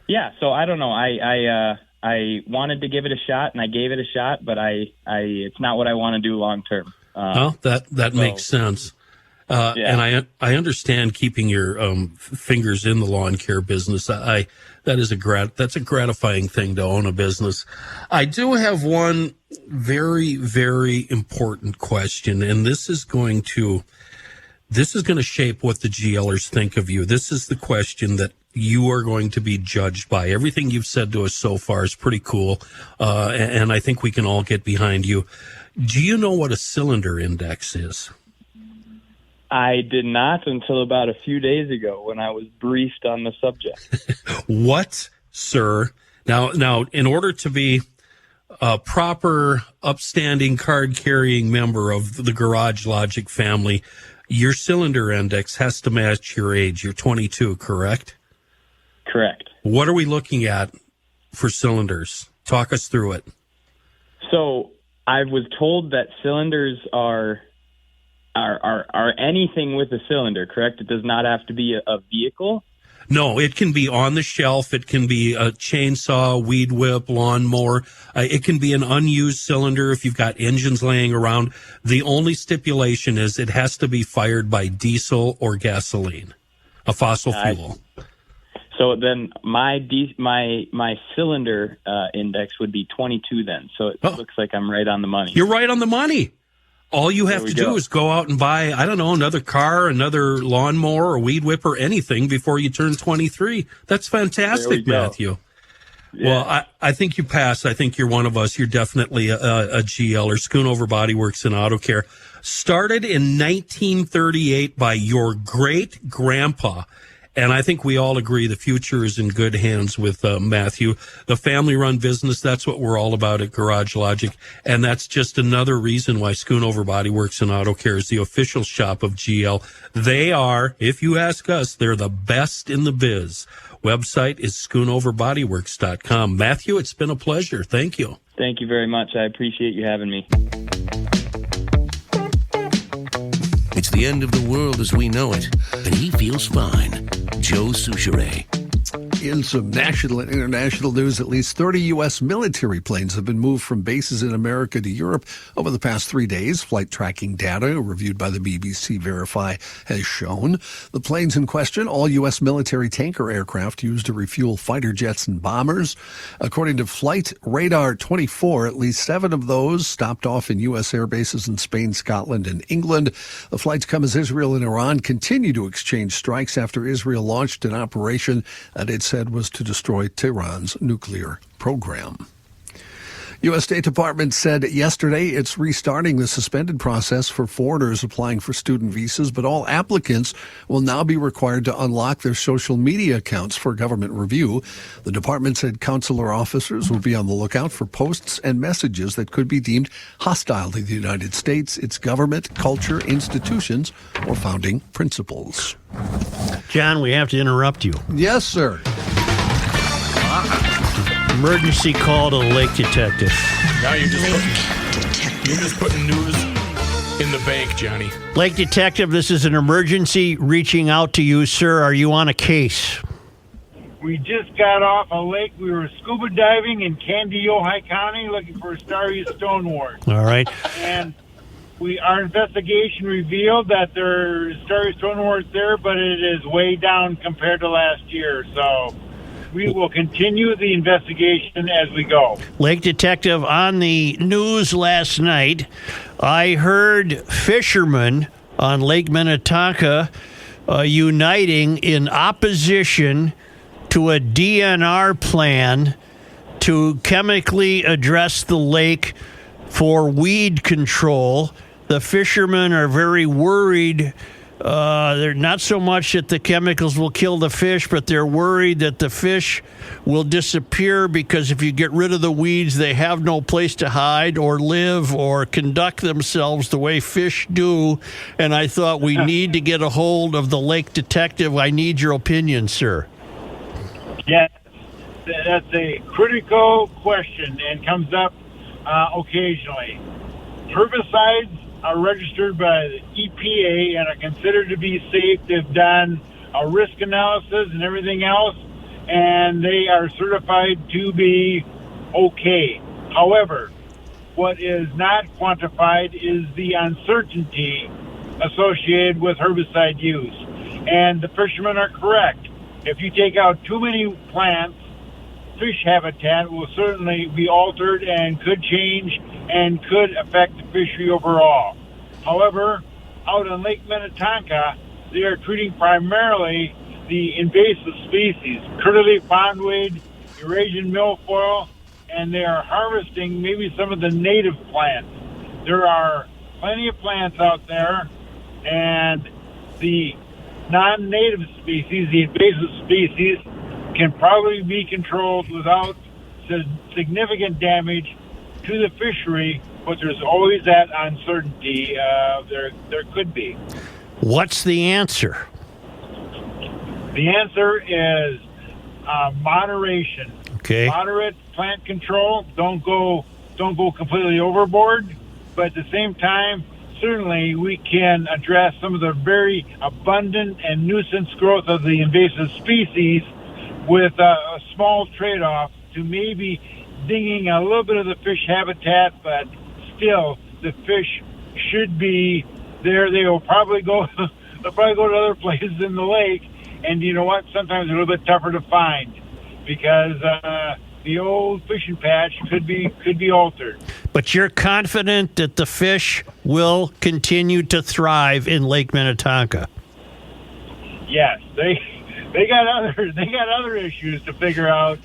Speaker 13: yeah, so I don't know. I wanted to give it a shot, and I gave it a shot, but it's not what I want to do long term.
Speaker 5: Well, that makes sense. And I understand keeping your fingers in the lawn care business. That's a gratifying thing to own a business. I do have one very, very important question, and this is going to shape what the GLers think of you. This is the question that you are going to be judged by. Everything you've said to us so far is pretty cool, and I think we can all get behind you. Do you know what a cylinder index is?
Speaker 13: I did not until about a few days ago when I was briefed on the subject.
Speaker 5: What, sir? Now, in order to be a proper, upstanding, card-carrying member of the Garage Logic family, your cylinder index has to match your age. You're 22, correct?
Speaker 13: Correct.
Speaker 5: What are we looking at for cylinders? Talk us through it.
Speaker 13: So I was told that cylinders are anything with a cylinder, correct? It does not have to be a vehicle?
Speaker 5: No, it can be on the shelf. It can be a chainsaw, weed whip, lawnmower. It can be an unused cylinder if you've got engines laying around. The only stipulation is it has to be fired by diesel or gasoline, a fossil fuel.
Speaker 13: So then my cylinder index would be 22 then. So it looks like I'm right on the money.
Speaker 5: You're right on the money. All you have to do is go out and buy, I don't know, another car, another lawnmower, or weed whipper, anything before you turn 23. That's fantastic, Matthew. Yeah. Well, I think you pass. I think you're one of us. You're definitely a GL or Skoonover Body Works and Auto Care. Started in 1938 by your great-grandpa. And I think we all agree the future is in good hands with Matthew. The family-run business, that's what we're all about at Garage Logic. And that's just another reason why Skoonover Body Works and Auto Care is the official shop of GL. They are, if you ask us, they're the best in the biz. Website is SkoonoverBodyWorks.com. Matthew, it's been a pleasure. Thank you.
Speaker 13: Thank you very much. I appreciate you having me.
Speaker 10: It's the end of the world as we know it, and he feels fine. Joe Souchere.
Speaker 8: In some national and international news, at least 30 U.S. military planes have been moved from bases in America to Europe over the past 3 days. Flight tracking data reviewed by the BBC Verify has shown. The planes in question, all U.S. military tanker aircraft used to refuel fighter jets and bombers. According to Flight Radar 24, at least 7 of those stopped off in U.S. air bases in Spain, Scotland, and England. The flights come as Israel and Iran continue to exchange strikes after Israel launched an operation that it said was to destroy Tehran's nuclear program. U.S. State Department said yesterday it's restarting the suspended process for foreigners applying for student visas, but all applicants will now be required to unlock their social media accounts for government review. The department said consular officers will be on the lookout for posts and messages that could be deemed hostile to the United States, its government, culture, institutions, or founding principles.
Speaker 2: John, we have to interrupt you.
Speaker 8: Yes, sir.
Speaker 2: Emergency call to the lake detective.
Speaker 6: Now you're just putting news in the bank, Johnny.
Speaker 2: Lake detective, this is an emergency reaching out to you, sir. Are you on a case?
Speaker 14: We just got off a lake. We were scuba diving in Ojai County looking for a starry stonewort.
Speaker 2: All right.
Speaker 14: And our investigation revealed that there's starry stonewort there, but it is way down compared to last year. So we will continue the investigation as we go.
Speaker 2: Lake detective, on the news last night, I heard fishermen on Lake Minnetonka uniting in opposition to a DNR plan to chemically address the lake for weed control. The fishermen are very worried They're not so much that the chemicals will kill the fish, but they're worried that the fish will disappear because if you get rid of the weeds, they have no place to hide or live or conduct themselves the way fish do. And I thought we need to get a hold of the lake detective. I need your opinion, sir.
Speaker 14: Yes, that's a critical question and comes up occasionally. Herbicides are registered by the EPA and are considered to be safe. They've done a risk analysis and everything else, and they are certified to be okay. However, what is not quantified is the uncertainty associated with herbicide use. And the fishermen are correct. If you take out too many plants, fish habitat will certainly be altered and could change and could affect the fishery overall. However, out in Lake Minnetonka, they are treating primarily the invasive species, curly-leaf pondweed, Eurasian milfoil, and they are harvesting maybe some of the native plants. There are plenty of plants out there, and the non-native species, the invasive species, can probably be controlled without significant damage to the fishery, but there's always that uncertainty. There could be.
Speaker 2: What's the answer?
Speaker 14: The answer is moderation.
Speaker 2: Okay.
Speaker 14: Moderate plant control. Don't go completely overboard, but at the same time, certainly we can address some of the very abundant and nuisance growth of the invasive species with a small trade-off to maybe dinging a little bit of the fish habitat, but still the fish should be there. They will probably go. They'll probably go to other places in the lake, and you know what? Sometimes they're a little bit tougher to find because the old fishing patch could be altered.
Speaker 2: But you're confident that the fish will continue to thrive in Lake Minnetonka?
Speaker 14: Yes, they got other issues to figure out,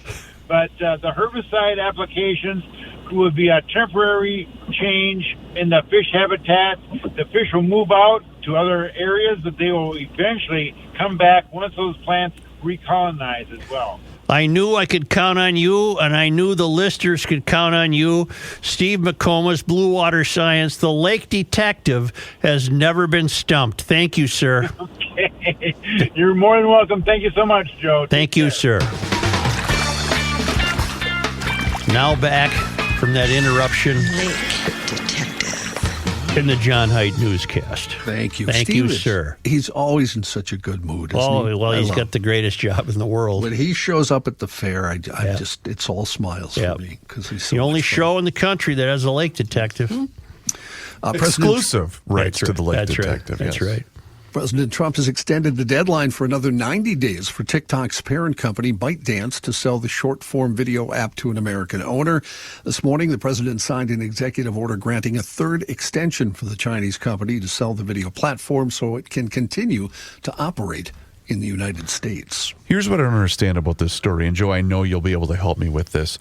Speaker 14: but the herbicide applications would be a temporary change in the fish habitat. The fish will move out to other areas, but they will eventually come back once those plants recolonize as well.
Speaker 2: I knew I could count on you, and I knew the listeners could count on you. Steve McComas, Blue Water Science, the lake detective, has never been stumped. Thank you, sir.
Speaker 14: Okay. You're more than welcome. Thank you so much, Joe.
Speaker 2: Thank you, sir. Now back from that interruption in the John Heidt newscast.
Speaker 8: Thank you.
Speaker 2: Thank
Speaker 8: Steve
Speaker 2: you,
Speaker 8: is-
Speaker 2: sir.
Speaker 8: He's always in such a good mood, isn't he?
Speaker 2: Well,
Speaker 8: I
Speaker 2: he's
Speaker 8: love
Speaker 2: got the greatest job in the world.
Speaker 8: When he shows up at the fair, I
Speaker 2: Yeah.
Speaker 8: just, it's all smiles
Speaker 2: Yeah.
Speaker 8: for me because he's so
Speaker 2: The only
Speaker 8: much fun.
Speaker 2: show in the country that has a lake detective.
Speaker 8: President-
Speaker 7: Exclusive rights
Speaker 2: That's
Speaker 7: to the
Speaker 2: right.
Speaker 7: lake
Speaker 2: That's right.
Speaker 7: detective.
Speaker 2: That's
Speaker 7: yes.
Speaker 2: right.
Speaker 8: President Trump has extended the deadline for another 90 days for TikTok's parent company, ByteDance, to sell the short-form video app to an American owner. This morning, the president signed an executive order granting a third extension for the Chinese company to sell the video platform so it can continue to operate in the United States.
Speaker 7: Here's what I don't understand about this story, and Joe, I know you'll be able to help me with this.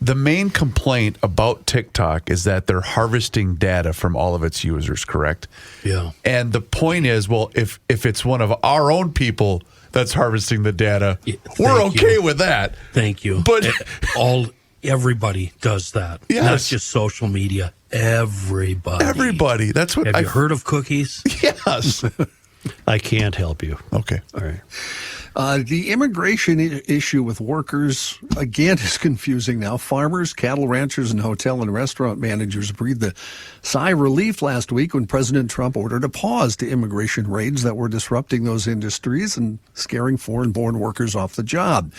Speaker 7: The main complaint about TikTok is that they're harvesting data from all of its users, correct?
Speaker 5: Yeah.
Speaker 7: And the point is, well, if it's one of our own people that's harvesting the data, we're
Speaker 5: thank
Speaker 7: okay
Speaker 5: you.
Speaker 7: with that.
Speaker 5: Thank you.
Speaker 7: But
Speaker 5: everybody does that.
Speaker 7: Yes.
Speaker 5: Not just social media. Everybody.
Speaker 7: That's what
Speaker 5: Have you heard of cookies?
Speaker 7: Yes.
Speaker 2: I can't help you.
Speaker 7: Okay.
Speaker 2: All right.
Speaker 8: The immigration issue with workers, again, is confusing now. Farmers, cattle ranchers, and hotel and restaurant managers breathed a sigh of relief last week when President Trump ordered a pause to immigration raids that were disrupting those industries and scaring foreign-born workers off the job.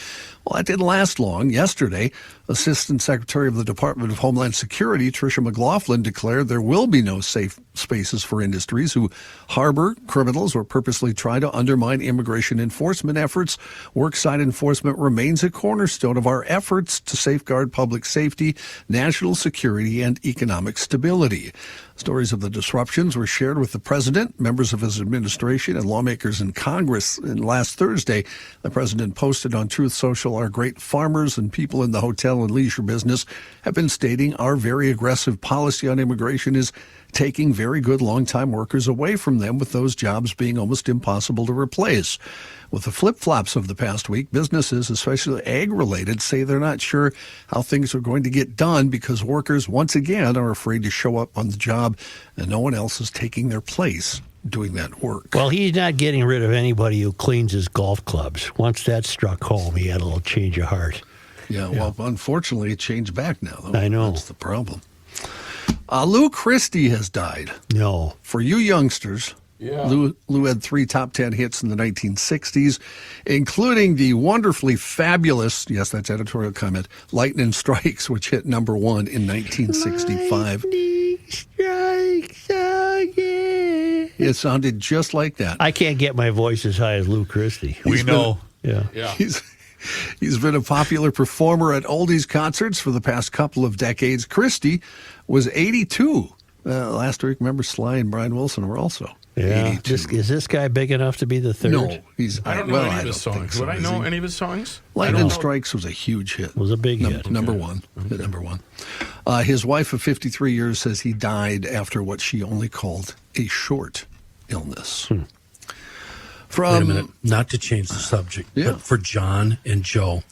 Speaker 8: Well, that didn't last long. Yesterday, Assistant Secretary of the Department of Homeland Security, Tricia McLaughlin, declared there will be no safe spaces for industries who harbor criminals or purposely try to undermine immigration enforcement efforts. Worksite enforcement remains a cornerstone of our efforts to safeguard public safety, national security, and economic stability. Stories of the disruptions were shared with the president, members of his administration, and lawmakers in Congress. And last Thursday, the president posted on Truth Social, our great farmers and people in the hotel and leisure business have been stating our very aggressive policy on immigration is taking very good long-time workers away from them, with those jobs being almost impossible to replace. With the flip-flops of the past week, businesses, especially ag-related, say they're not sure how things are going to get done because workers, once again, are afraid to show up on the job and no one else is taking their place doing that work.
Speaker 2: Well, he's not getting rid of anybody who cleans his golf clubs. Once that struck home, he had a little change of heart.
Speaker 8: Yeah, well, unfortunately, it changed back now, though.
Speaker 2: I know.
Speaker 8: That's the problem. Lou Christie has died.
Speaker 2: No.
Speaker 8: For you youngsters,
Speaker 6: yeah.
Speaker 8: Lou had 3 top 10 hits in the 1960s, including the wonderfully fabulous, yes, that's editorial comment, Lightning Strikes, which hit number 1 in 1965.
Speaker 2: Lightning strikes again.
Speaker 8: It sounded just like that.
Speaker 2: I can't get my voice as high as Lou Christie.
Speaker 7: We know.
Speaker 2: Yeah.
Speaker 8: He's been a popular performer at oldies concerts for the past couple of decades. Christie was 82. Last week, remember, Sly and Brian Wilson were also 82.
Speaker 2: Is this guy big enough to be the third?
Speaker 8: No, he's.
Speaker 6: I don't know any of his songs. Would I know any of his songs?
Speaker 8: Lightning Strikes was a huge hit.
Speaker 2: Was a big hit.
Speaker 8: Number one. Hit number one. His wife of 53 years says he died after what she only called a short illness.
Speaker 5: Wait a minute, not to change the subject, but for John and Joe,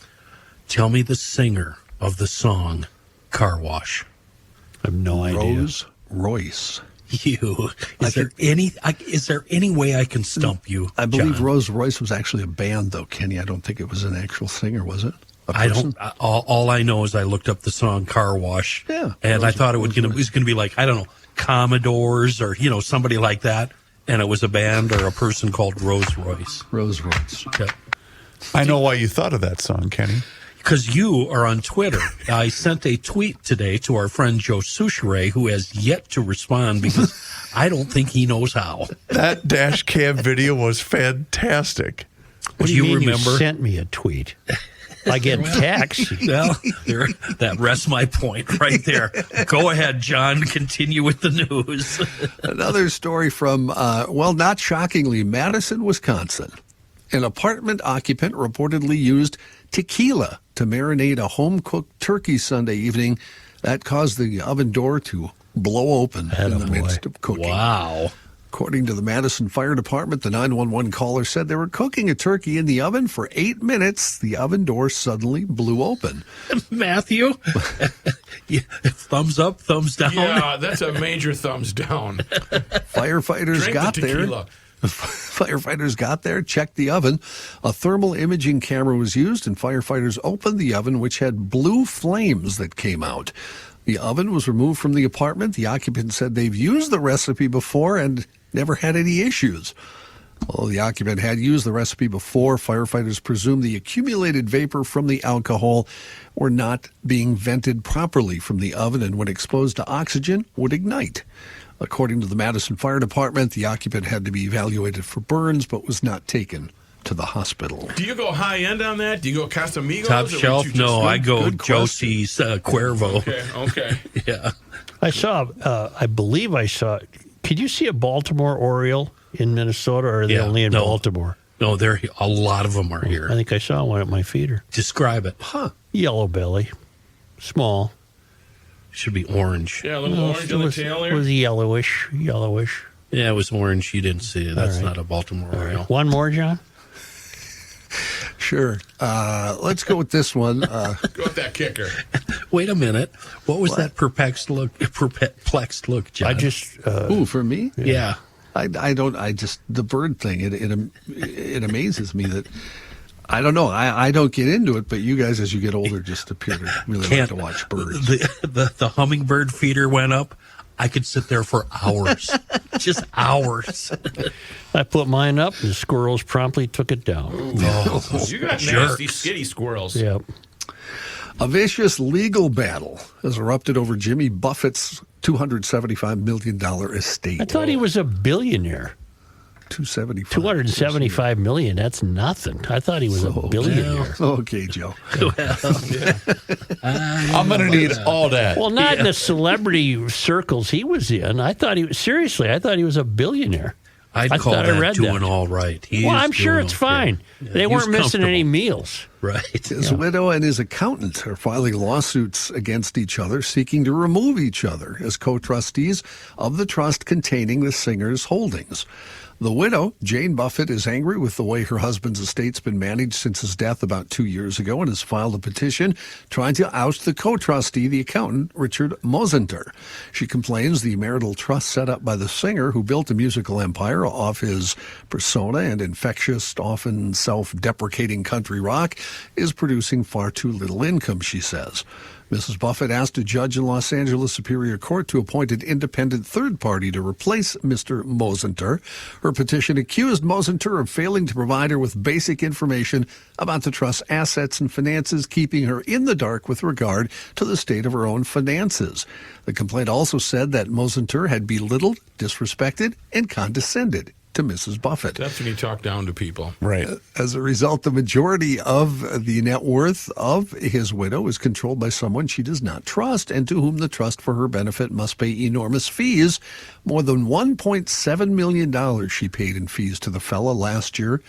Speaker 5: tell me the singer of the song Car Wash.
Speaker 2: I have no idea.
Speaker 8: Rose Royce.
Speaker 5: Is there any way I can stump you?
Speaker 8: I believe
Speaker 5: John?
Speaker 8: Rose Royce was actually a band, though, Kenny. I don't think it was an actual singer, was it?
Speaker 5: I don't. All I know is I looked up the song Car Wash, and I thought it was going to be like, I don't know, Commodores or somebody like that. And it was a band or a person called Rose Royce.
Speaker 8: Rose Royce.
Speaker 5: Okay.
Speaker 7: I know why you thought of that song, Kenny.
Speaker 5: Because you are on Twitter. I sent a tweet today to our friend Joe Souchere, who has yet to respond because I don't think he knows how.
Speaker 7: That dash cam video was fantastic.
Speaker 2: What do you mean
Speaker 5: remember?
Speaker 2: You sent me a tweet? I get texts.
Speaker 5: Well, that rests my point right there. Go ahead, John. Continue with the news.
Speaker 8: Another story from, not shockingly, Madison, Wisconsin. An apartment occupant reportedly used tequila to marinate a home-cooked turkey Sunday evening. That caused the oven door to blow open in the midst of cooking.
Speaker 5: Wow.
Speaker 8: According to the Madison Fire Department, the 911 caller said they were cooking a turkey in the oven for 8 minutes. The oven door suddenly blew open.
Speaker 5: Matthew, thumbs up, thumbs down.
Speaker 6: Yeah, that's a major thumbs down.
Speaker 8: Firefighters got there. Firefighters got there, checked the oven. A thermal imaging camera was used, and firefighters opened the oven, which had blue flames that came out. The oven was removed from the apartment. The occupant said they've used the recipe before and never had any issues. Although the occupant had used the recipe before, firefighters presumed the accumulated vapor from the alcohol were not being vented properly from the oven and when exposed to oxygen would ignite. According to the Madison Fire Department, the occupant had to be evaluated for burns but was not taken to the hospital.
Speaker 6: Do you go high end on that? Do you go Casamigos?
Speaker 5: Top shelf? No, I go Josie's Cuervo.
Speaker 6: Okay.
Speaker 5: Yeah.
Speaker 2: I saw, I believe I saw, could you see a Baltimore Oriole in Minnesota, or are they only in Baltimore?
Speaker 5: No, a lot of them are here.
Speaker 2: I think I saw one at my feeder.
Speaker 5: Describe it.
Speaker 2: Yellow belly. Small.
Speaker 5: Should be orange.
Speaker 6: Yeah, a little orange on the tail there.
Speaker 2: It was yellowish.
Speaker 5: Yeah, it was orange. You didn't see it. That's not a Baltimore Oriole.
Speaker 2: One more, John?
Speaker 8: Sure. Let's go with this one.
Speaker 6: Go with that kicker.
Speaker 5: Wait a minute. What was that perplexed look, John?
Speaker 2: I just...
Speaker 8: for me?
Speaker 5: Yeah.
Speaker 8: The bird thing, it amazes me that, I don't know, I don't get into it, but you guys, as you get older, just appear to really like to watch birds.
Speaker 5: The hummingbird feeder went up. I could sit there for hours. Just hours.
Speaker 2: I put mine up, and the squirrels promptly took it down.
Speaker 6: You got nasty, skitty squirrels.
Speaker 2: Yep.
Speaker 8: A vicious legal battle has erupted over Jimmy Buffett's $275 million estate.
Speaker 2: I thought he was a billionaire.
Speaker 8: 275.
Speaker 2: 275 million. That's nothing. I thought he was a billionaire.
Speaker 8: Okay, Joe.
Speaker 7: I'm going to need all that.
Speaker 2: Well, not in the celebrity circles he was in. I thought he was a billionaire.
Speaker 5: I'd call that doing all right.
Speaker 2: Well, I'm sure it's fine.
Speaker 5: Yeah,
Speaker 2: they weren't missing any meals.
Speaker 5: Right.
Speaker 8: His widow and his accountant are filing lawsuits against each other, seeking to remove each other as co-trustees of the trust containing the singer's holdings. The widow, Jane Buffett, is angry with the way her husband's estate's been managed since his death about 2 years ago and has filed a petition trying to oust the co-trustee, the accountant, Richard Mosenter. She complains the marital trust set up by the singer, who built a musical empire off his persona and infectious, often self-deprecating country rock, is producing far too little income, she says. Mrs. Buffett asked a judge in Los Angeles Superior Court to appoint an independent third party to replace Mr. Mosenter. Her petition accused Mosenter of failing to provide her with basic information about the trust's assets and finances, keeping her in the dark with regard to the state of her own finances. The complaint also said that Mosenter had belittled, disrespected, and condescended to Mrs. Buffett.
Speaker 6: That's when you talk down to people.
Speaker 7: Right.
Speaker 8: As a result, the majority of the net worth of his widow is controlled by someone she does not trust and to whom the trust for her benefit must pay enormous fees. More than $1.7 million she paid in fees to the fella last year.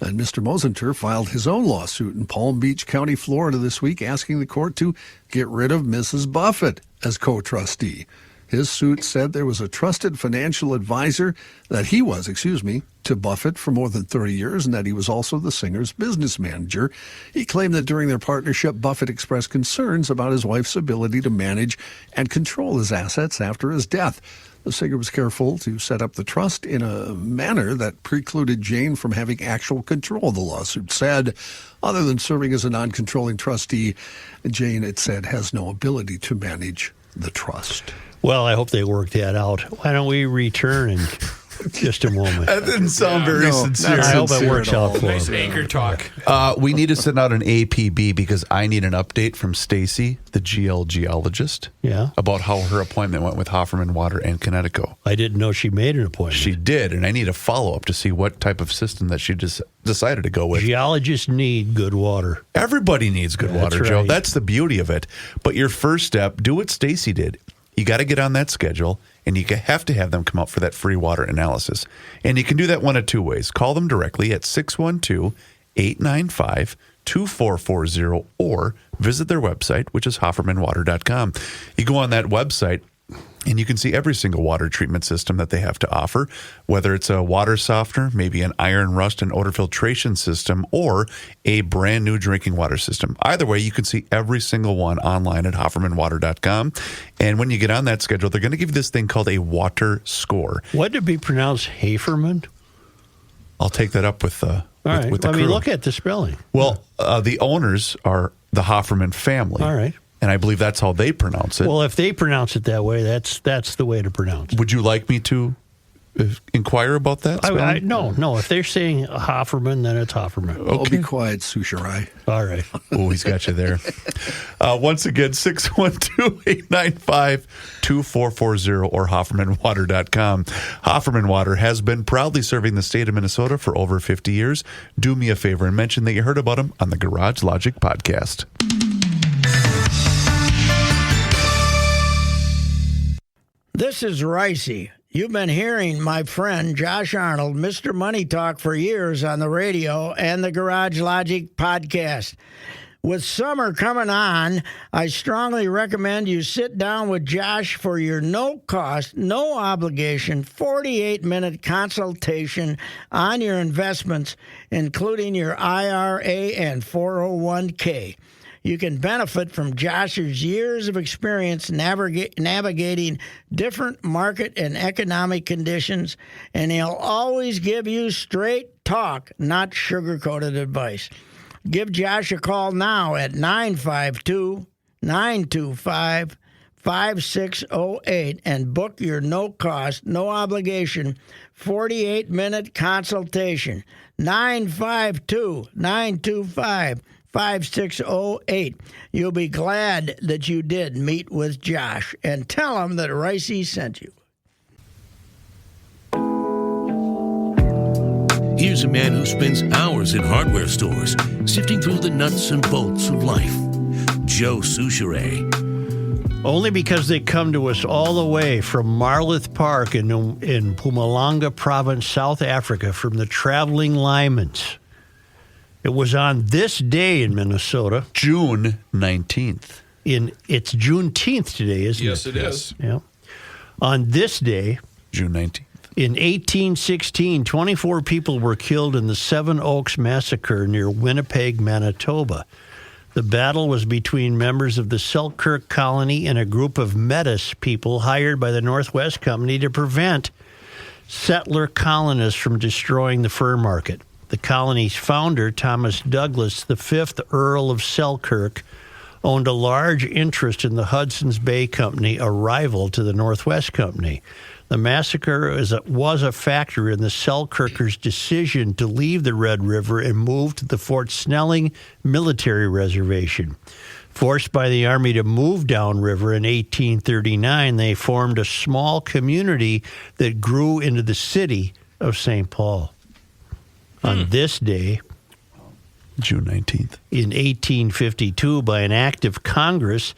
Speaker 8: And Mr. Mosenter filed his own lawsuit in Palm Beach County, Florida this week, asking the court to get rid of Mrs. Buffett as co-trustee. His suit said there was a trusted financial advisor to Buffett for more than 30 years and that he was also the singer's business manager. He claimed that during their partnership, Buffett expressed concerns about his wife's ability to manage and control his assets after his death. The singer was careful to set up the trust in a manner that precluded Jane from having actual control, the lawsuit said. Other than serving as a non-controlling trustee, Jane, it said, has no ability to manage the trust.
Speaker 2: Well, I hope they work that out. Why don't we return in just a moment?
Speaker 7: That didn't sound very sincere.
Speaker 2: I hope it works out for
Speaker 6: Nice
Speaker 2: them.
Speaker 6: anchor talk.
Speaker 7: We need to send out an APB because I need an update from Stacy, the GL geologist, about how her appointment went with Hofferman Water and Connecticut.
Speaker 2: I didn't know she made an appointment.
Speaker 7: She did, and I need a follow-up to see what type of system that she just decided to go with.
Speaker 2: Geologists need good water.
Speaker 7: Everybody needs good water,
Speaker 2: That's
Speaker 7: Joe.
Speaker 2: right.
Speaker 7: That's the beauty of it. But your first step, do what Stacy did. You got to get on that schedule, and you have to have them come out for that free water analysis. And you can do that one of two ways. Call them directly at 612-895-2440 or visit their website, which is hoffermanwater.com. You go on that website, and you can see every single water treatment system that they have to offer, whether it's a water softener, maybe an iron rust and odor filtration system, or a brand new drinking water system. Either way, you can see every single one online at hoffermanwater.com. And when you get on that schedule, they're going to give you this thing called a water score.
Speaker 2: Would it be pronounced Haferman?
Speaker 7: I'll take that up with the with the
Speaker 2: I
Speaker 7: crew.
Speaker 2: mean, look at the spelling.
Speaker 7: Well, the owners are the Hofferman family.
Speaker 2: All right.
Speaker 7: And I believe that's how they pronounce it.
Speaker 2: Well, if they pronounce it that way, that's the way to pronounce it.
Speaker 7: Would you like me to inquire about that spelling?
Speaker 2: No. If they're saying Hofferman, then it's Hofferman.
Speaker 8: Okay. Oh, be quiet, Sushirai.
Speaker 2: All right.
Speaker 7: Oh, he's got you there. Once again, 612-895-2440 or HoffermanWater.com. Hofferman Water has been proudly serving the state of Minnesota for over 50 years. Do me a favor and mention that you heard about them on the Garage Logic podcast.
Speaker 11: This is Ricey. You've been hearing my friend Josh Arnold, Mr. Money Talk, for years on the radio and the Garage Logic podcast. With summer coming on, I strongly recommend you sit down with Josh for your no-cost, no-obligation, 48-minute consultation on your investments, including your IRA and 401k. You can benefit from Josh's years of experience navigating different market and economic conditions, and he'll always give you straight talk, not sugar-coated advice. Give Josh a call now at 952-925-5608 and book your no-cost, no-obligation 48-minute consultation. 952-925-5608. You'll be glad that you did meet with Josh, and tell him that Ricey sent you.
Speaker 10: Here's a man who spends hours in hardware stores, sifting through the nuts and bolts of life. Joe Souchere.
Speaker 2: Only because they come to us all the way from Marloth Park in Mpumalanga Province, South Africa, from the Traveling Lymans. It was on this day in Minnesota.
Speaker 7: June 19th.
Speaker 2: It's Juneteenth today, isn't it?
Speaker 6: Yes, it is.
Speaker 2: Yeah. On this day,
Speaker 7: June 19th.
Speaker 2: in 1816, 24 people were killed in the Seven Oaks Massacre near Winnipeg, Manitoba. The battle was between members of the Selkirk colony and a group of Metis people hired by the Northwest Company to prevent settler colonists from destroying the fur market. The colony's founder, Thomas Douglas, the 5th Earl of Selkirk, owned a large interest in the Hudson's Bay Company, a rival to the Northwest Company. The massacre was a factor in the Selkirkers' decision to leave the Red River and move to the Fort Snelling military reservation. Forced by the Army to move downriver in 1839, they formed a small community that grew into the city of St. Paul. On this day,
Speaker 7: June 19th,
Speaker 2: in 1852, by an act of Congress,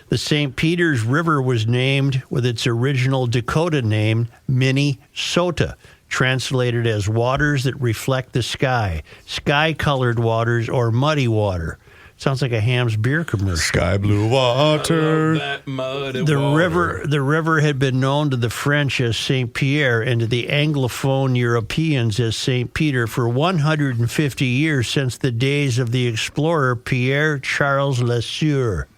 Speaker 2: the St. Peters River was named with its original Dakota name, Minnesota, translated as waters that reflect the sky, sky-colored waters, or muddy water. Sounds like a Ham's beer commercial.
Speaker 7: Sky blue water.
Speaker 6: That muddy
Speaker 2: The
Speaker 6: water.
Speaker 2: river had been known to the French as St. Pierre and to the Anglophone Europeans as St. Peter for 150 years, since the days of the explorer Pierre Charles Lesueur.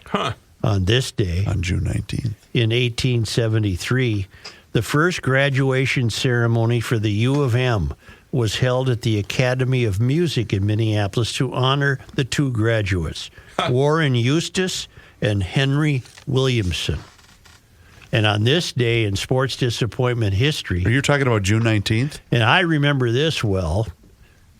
Speaker 6: Huh.
Speaker 2: On this day,
Speaker 7: on June 19th,
Speaker 2: in 1873, the first graduation ceremony for the U of M was held at the Academy of Music in Minneapolis to honor the two graduates, Warren Eustace and Henry Williamson. And on this day in sports disappointment history...
Speaker 7: Are you talking about June 19th?
Speaker 2: And I remember this well.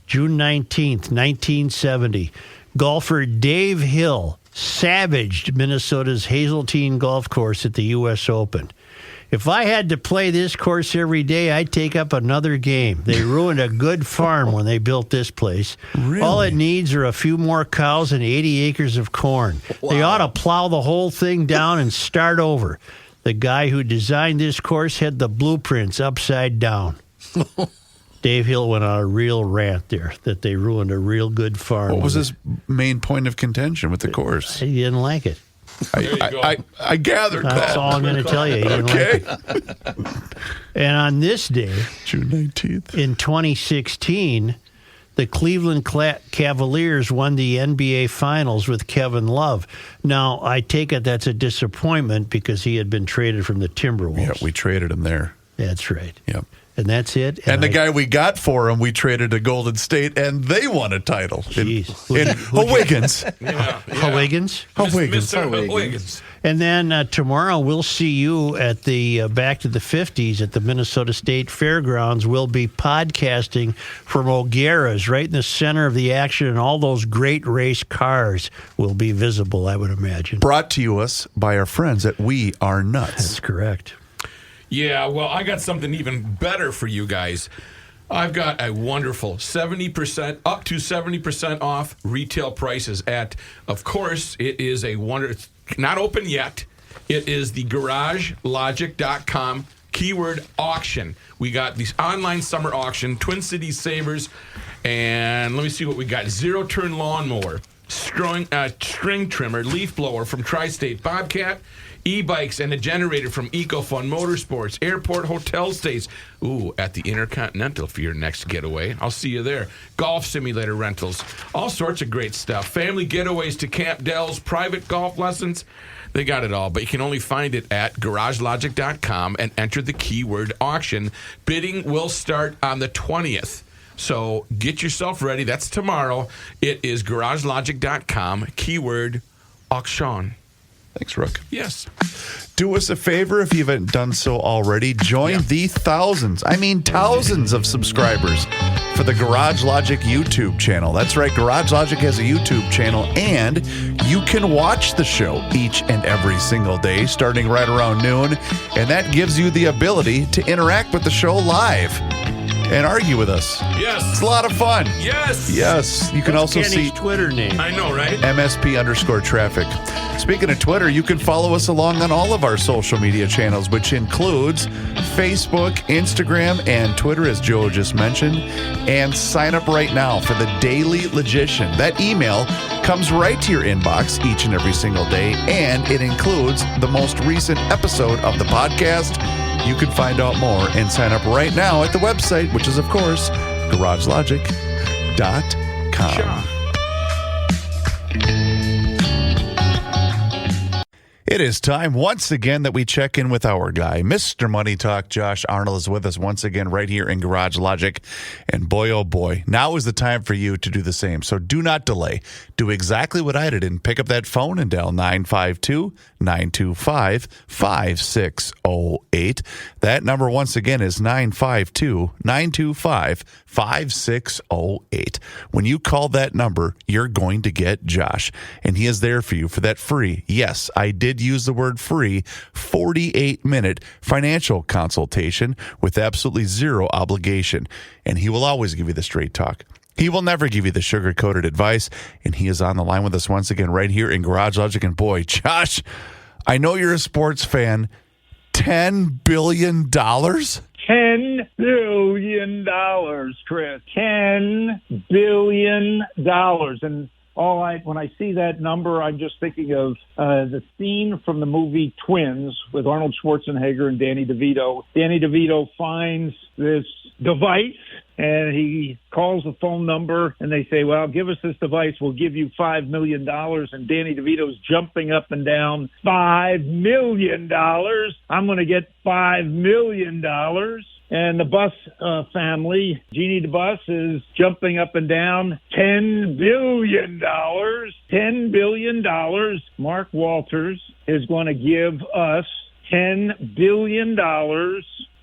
Speaker 2: June 19th, 1970, golfer Dave Hill savaged Minnesota's Hazeltine Golf Course at the U.S. Open. If I had to play this course every day, I'd take up another game. They ruined a good farm when they built this place.
Speaker 7: Really?
Speaker 2: All it needs are a few more cows and 80 acres of corn. Wow. They ought to plow the whole thing down and start over. The guy who designed this course had the blueprints upside down. Dave Hill went on a real rant there that they ruined a real good farm.
Speaker 7: What was his main point of contention with the course?
Speaker 2: He didn't like it.
Speaker 7: I gathered that.
Speaker 2: That's all I'm going to tell you. He didn't like it. And on this day,
Speaker 7: June 19th,
Speaker 2: in 2016, the Cleveland Cavaliers won the NBA Finals with Kevin Love. Now, I take it that's a disappointment because he had been traded from the Timberwolves.
Speaker 7: Yeah, we traded him there.
Speaker 2: That's right.
Speaker 7: Yep.
Speaker 2: And that's it.
Speaker 7: And the guy we got for him, we traded to Golden State, and they won a title.
Speaker 2: Jeez.
Speaker 7: In Wiggins.
Speaker 2: Wiggins?
Speaker 6: Wiggins.
Speaker 2: And then tomorrow we'll see you at the Back to the 50s at the Minnesota State Fairgrounds. We'll be podcasting from O'Gara's right in the center of the action, and all those great race cars will be visible, I would imagine.
Speaker 7: Brought to us by our friends at We Are Nuts.
Speaker 2: That's correct.
Speaker 6: Yeah, well, I got something even better for you guys. I've got a wonderful 70%, up to 70% off retail prices at, of course, it is a wonder. It's not open yet. It is the GarageLogic.com keyword auction. We got this online summer auction, Twin Cities Savers, and let me see what we got. Zero-turn lawnmower, string trimmer, leaf blower from Tri-State Bobcat, e-bikes and a generator from EcoFund Motorsports, airport hotel stays. Ooh, at the Intercontinental for your next getaway. I'll see you there. Golf simulator rentals. All sorts of great stuff. Family getaways to Camp Dells, private golf lessons. They got it all, but you can only find it at GarageLogic.com and enter the keyword auction. Bidding will start on the 20th. So get yourself ready. That's tomorrow. It is GarageLogic.com, keyword auction.
Speaker 7: Thanks, Rook.
Speaker 6: Yes.
Speaker 7: Do us a favor if you haven't done so already. Join the thousands of subscribers for the Garage Logic YouTube channel. That's right, Garage Logic has a YouTube channel, and you can watch the show each and every single day starting right around noon, and that gives you the ability to interact with the show live. and argue with us.
Speaker 6: Yes.
Speaker 7: It's a lot of fun.
Speaker 6: Yes.
Speaker 7: Yes. You can
Speaker 2: What's
Speaker 7: also
Speaker 2: Kenny's
Speaker 7: see
Speaker 2: Twitter name.
Speaker 6: I know, right?
Speaker 7: MSP_traffic. Speaking of Twitter, you can follow us along on all of our social media channels, which includes Facebook, Instagram, and Twitter, as Joe just mentioned. And sign up right now for the Daily Logician. That email comes right to your inbox each and every single day, and it includes the most recent episode of the podcast. You can find out more and sign up right now at the website, which is, of course, garagelogic.com.
Speaker 6: Sure.
Speaker 7: It is time once again that we check in with our guy, Mr. Money Talk. Josh Arnold is with us once again right here in Garage Logic. And boy, oh boy, now is the time for you to do the same. So do not delay. Do exactly what I did and pick up that phone and dial 952-925-5608. That number once again is 952-925-5608. When you call that number, you're going to get Josh. And he is there for you for that free, yes, I did use the word free, 48-minute financial consultation with absolutely zero obligation. And he will always give you the straight talk. He will never give you the sugar-coated advice. And he is on the line with us once again right here in Garage Logic. And boy, Josh, I know you're a sports fan. $10 billion?
Speaker 14: $10 billion, Chris. $10 billion. And when I see that number, I'm just thinking of the scene from the movie Twins with Arnold Schwarzenegger and Danny DeVito. Danny DeVito finds this device, and he calls the phone number, and they say, well, give us this device. We'll give you $5 million. And Danny DeVito's jumping up and down, $5 million. I'm going to get $5 million. And the Bus family, Jeannie the Bus, is jumping up and down. $10 billion. $10 billion. Mark Walters is going to give us $10 billion.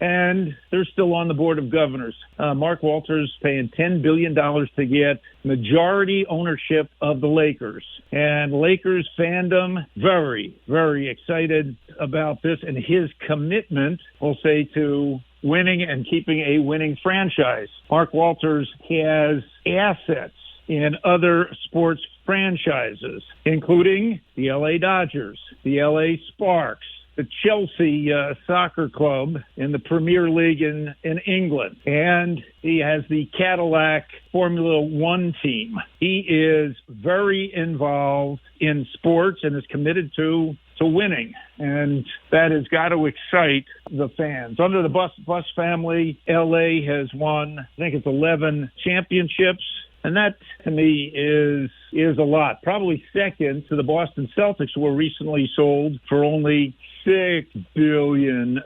Speaker 14: And they're still on the board of governors. Mark Walters paying $10 billion to get majority ownership of the Lakers. And Lakers fandom, very, very excited about this and his commitment, we'll say, to winning and keeping a winning franchise. Mark Walters has assets in other sports franchises, including the LA Dodgers, the LA Sparks, the Chelsea soccer club in the Premier League in England. And he has the Cadillac Formula One team. He is very involved in sports and is committed to winning. And that has got to excite the fans. Under the Bus family, LA has won, I think it's 11 championships. And that, to me, is a lot. Probably second to the Boston Celtics, who were recently sold for only $6 billion.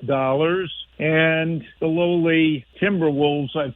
Speaker 14: And the lowly Timberwolves, I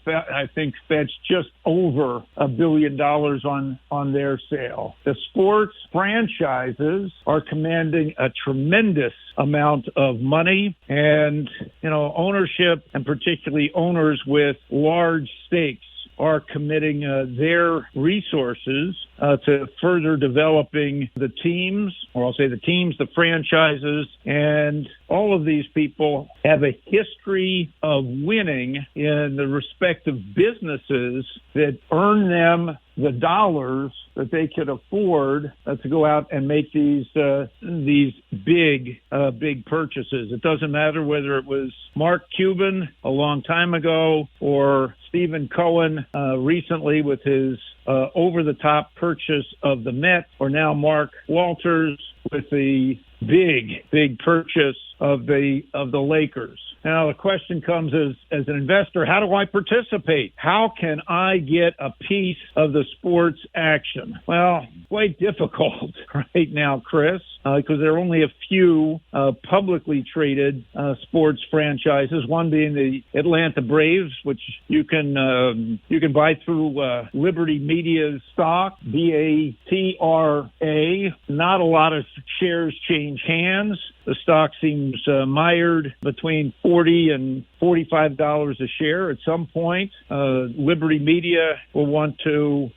Speaker 14: think, fetched just over $1 billion on their sale. The sports franchises are commanding a tremendous amount of money, and, ownership, and particularly owners with large stakes, are committing their resources to further developing the teams, or I'll say the teams, the franchises, and all of these people have a history of winning in the respective businesses that earn them the dollars that they could afford to go out and make these big purchases. It doesn't matter whether it was Mark Cuban a long time ago or Stephen Cohen recently with his over-the-top purchase of the Met, or now Mark Walters with the big purchase of the Lakers. Now, the question comes as an investor, how do I participate? How can I get a piece of the sports action? Well, quite difficult right now, Chris, because there are only a few publicly traded sports franchises, one being the Atlanta Braves, which you can buy through Liberty Media's stock, BATRA. Not a lot of shares change hands. The stock seems mired between $40 and $45 a share. At some point, Liberty Media will want to,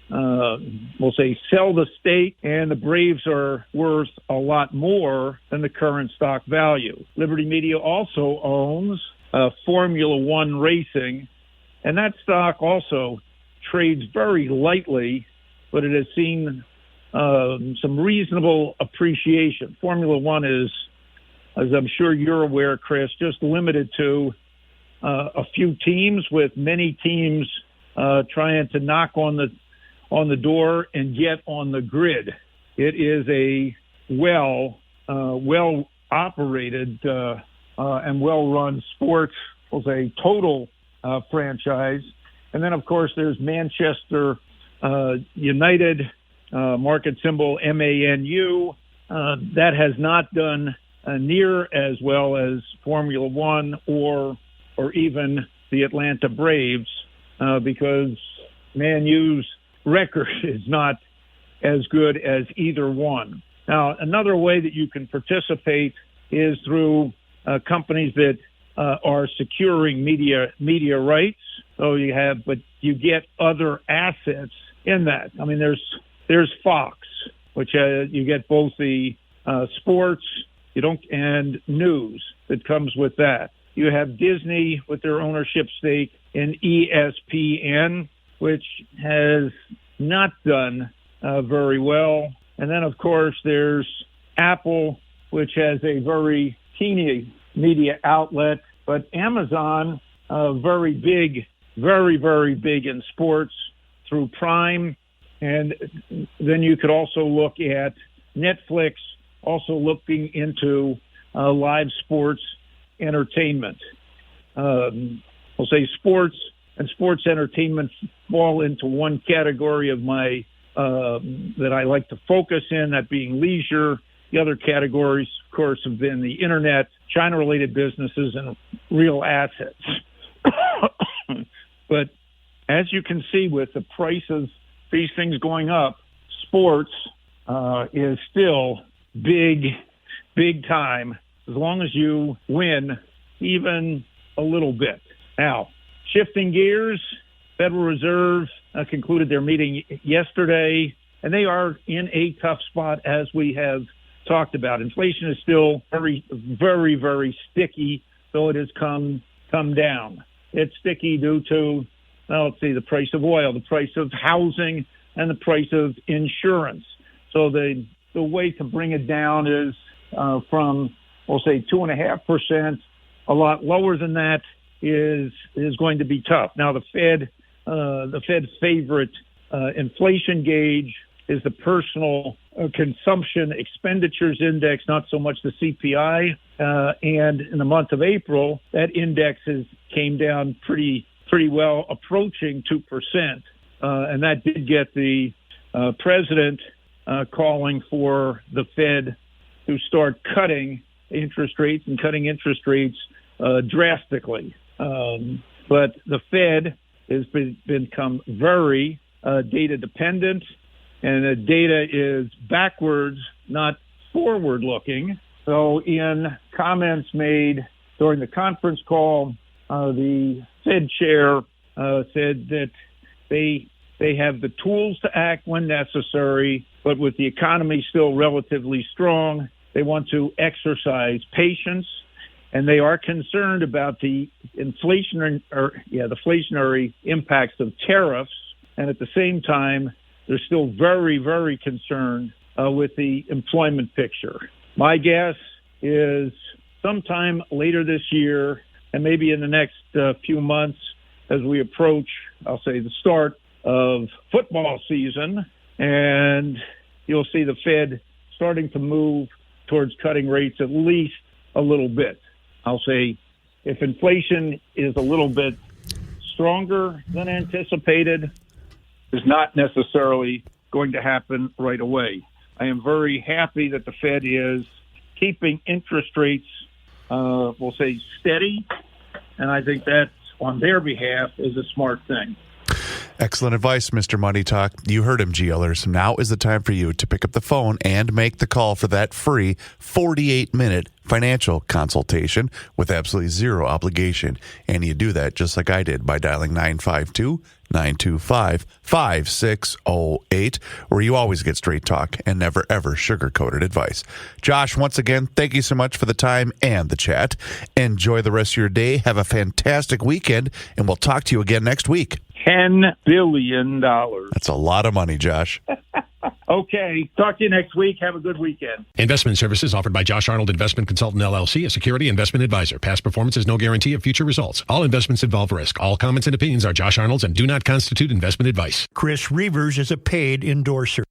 Speaker 14: we'll say, sell the stake, and the Braves are worth a lot more than the current stock value. Liberty Media also owns Formula One racing, And that stock also trades very lightly, but it has seen some reasonable appreciation. Formula One is, as I'm sure you're aware, Chris, just limited to a few teams, with many teams trying to knock on the door and get on the grid. It is a well operated and well run sports, we'll say, total franchise. And then, of course, there's Manchester United, market symbol MANU. That has not done near as well as Formula One or even the Atlanta Braves, because Man U's record is not as good as either one. Now, another way that you can participate is through companies that are securing media rights. So but you get other assets in that. I mean, there's Fox, which you get both the sports and news that comes with that. You have Disney with their ownership stake in ESPN, which has not done very well. And then, of course, there's Apple, which has a very teeny media outlet. But Amazon, very big, very, very big in sports through Prime. And then you could also look at Netflix, also looking into live sports entertainment. We'll say sports and sports entertainment fall into one category of my that I like to focus in, that being leisure. The other categories, of course, have been the internet, China-related businesses, and real assets. But as you can see, with the prices, these things going up, sports is still big time, as long as you win even a little bit. Now, shifting gears, Federal Reserve concluded their meeting yesterday, and they are in a tough spot, as we have talked about. Inflation is still very, very, very sticky, though it has come down. It's sticky due to, the price of oil, the price of housing, and the price of insurance. So the way to bring it down is from, we'll say, 2.5%. A lot lower than that is going to be tough. Now, the Fed's favorite inflation gauge is the personal consumption expenditures index, not so much the CPI. And in the month of April, that index came down pretty well, approaching 2%. And that did get the president calling for the Fed to start cutting interest rates drastically. But the Fed has become very data dependent, and the data is backwards, not forward looking. So in comments made during the conference call, the Fed chair said that they have the tools to act when necessary, but with the economy still relatively strong, they want to exercise patience, and they are concerned about the inflationary impacts of tariffs, and at the same time, they're still very, very concerned with the employment picture. My guess is sometime later this year, and maybe in the next few months, as we approach, I'll say, the start of football season, and you'll see the Fed starting to move towards cutting rates at least a little bit. I'll say if inflation is a little bit stronger than anticipated, is not necessarily going to happen right away. I am very happy that the Fed is keeping interest rates, we'll say, steady, and I think that on their behalf is a smart thing.
Speaker 7: Excellent advice, Mr. Money Talk. You heard him, GLers. Now is the time for you to pick up the phone and make the call for that free 48-minute financial consultation with absolutely zero obligation. And you do that just like I did by dialing 952-925-5608, where you always get straight talk and never, ever sugar-coated advice. Josh, once again, thank you so much for the time and the chat. Enjoy the rest of your day. Have a fantastic weekend, and we'll talk to you again next week.
Speaker 15: $10 billion.
Speaker 7: That's a lot of money, Josh.
Speaker 15: Okay. Talk to you next week. Have a good weekend.
Speaker 9: Investment services offered by Josh Arnold Investment Consultant LLC, a security investment advisor. Past performance is no guarantee of future results. All investments involve risk. All comments and opinions are Josh Arnold's and do not constitute investment advice.
Speaker 2: Chris Reavers is a paid endorser.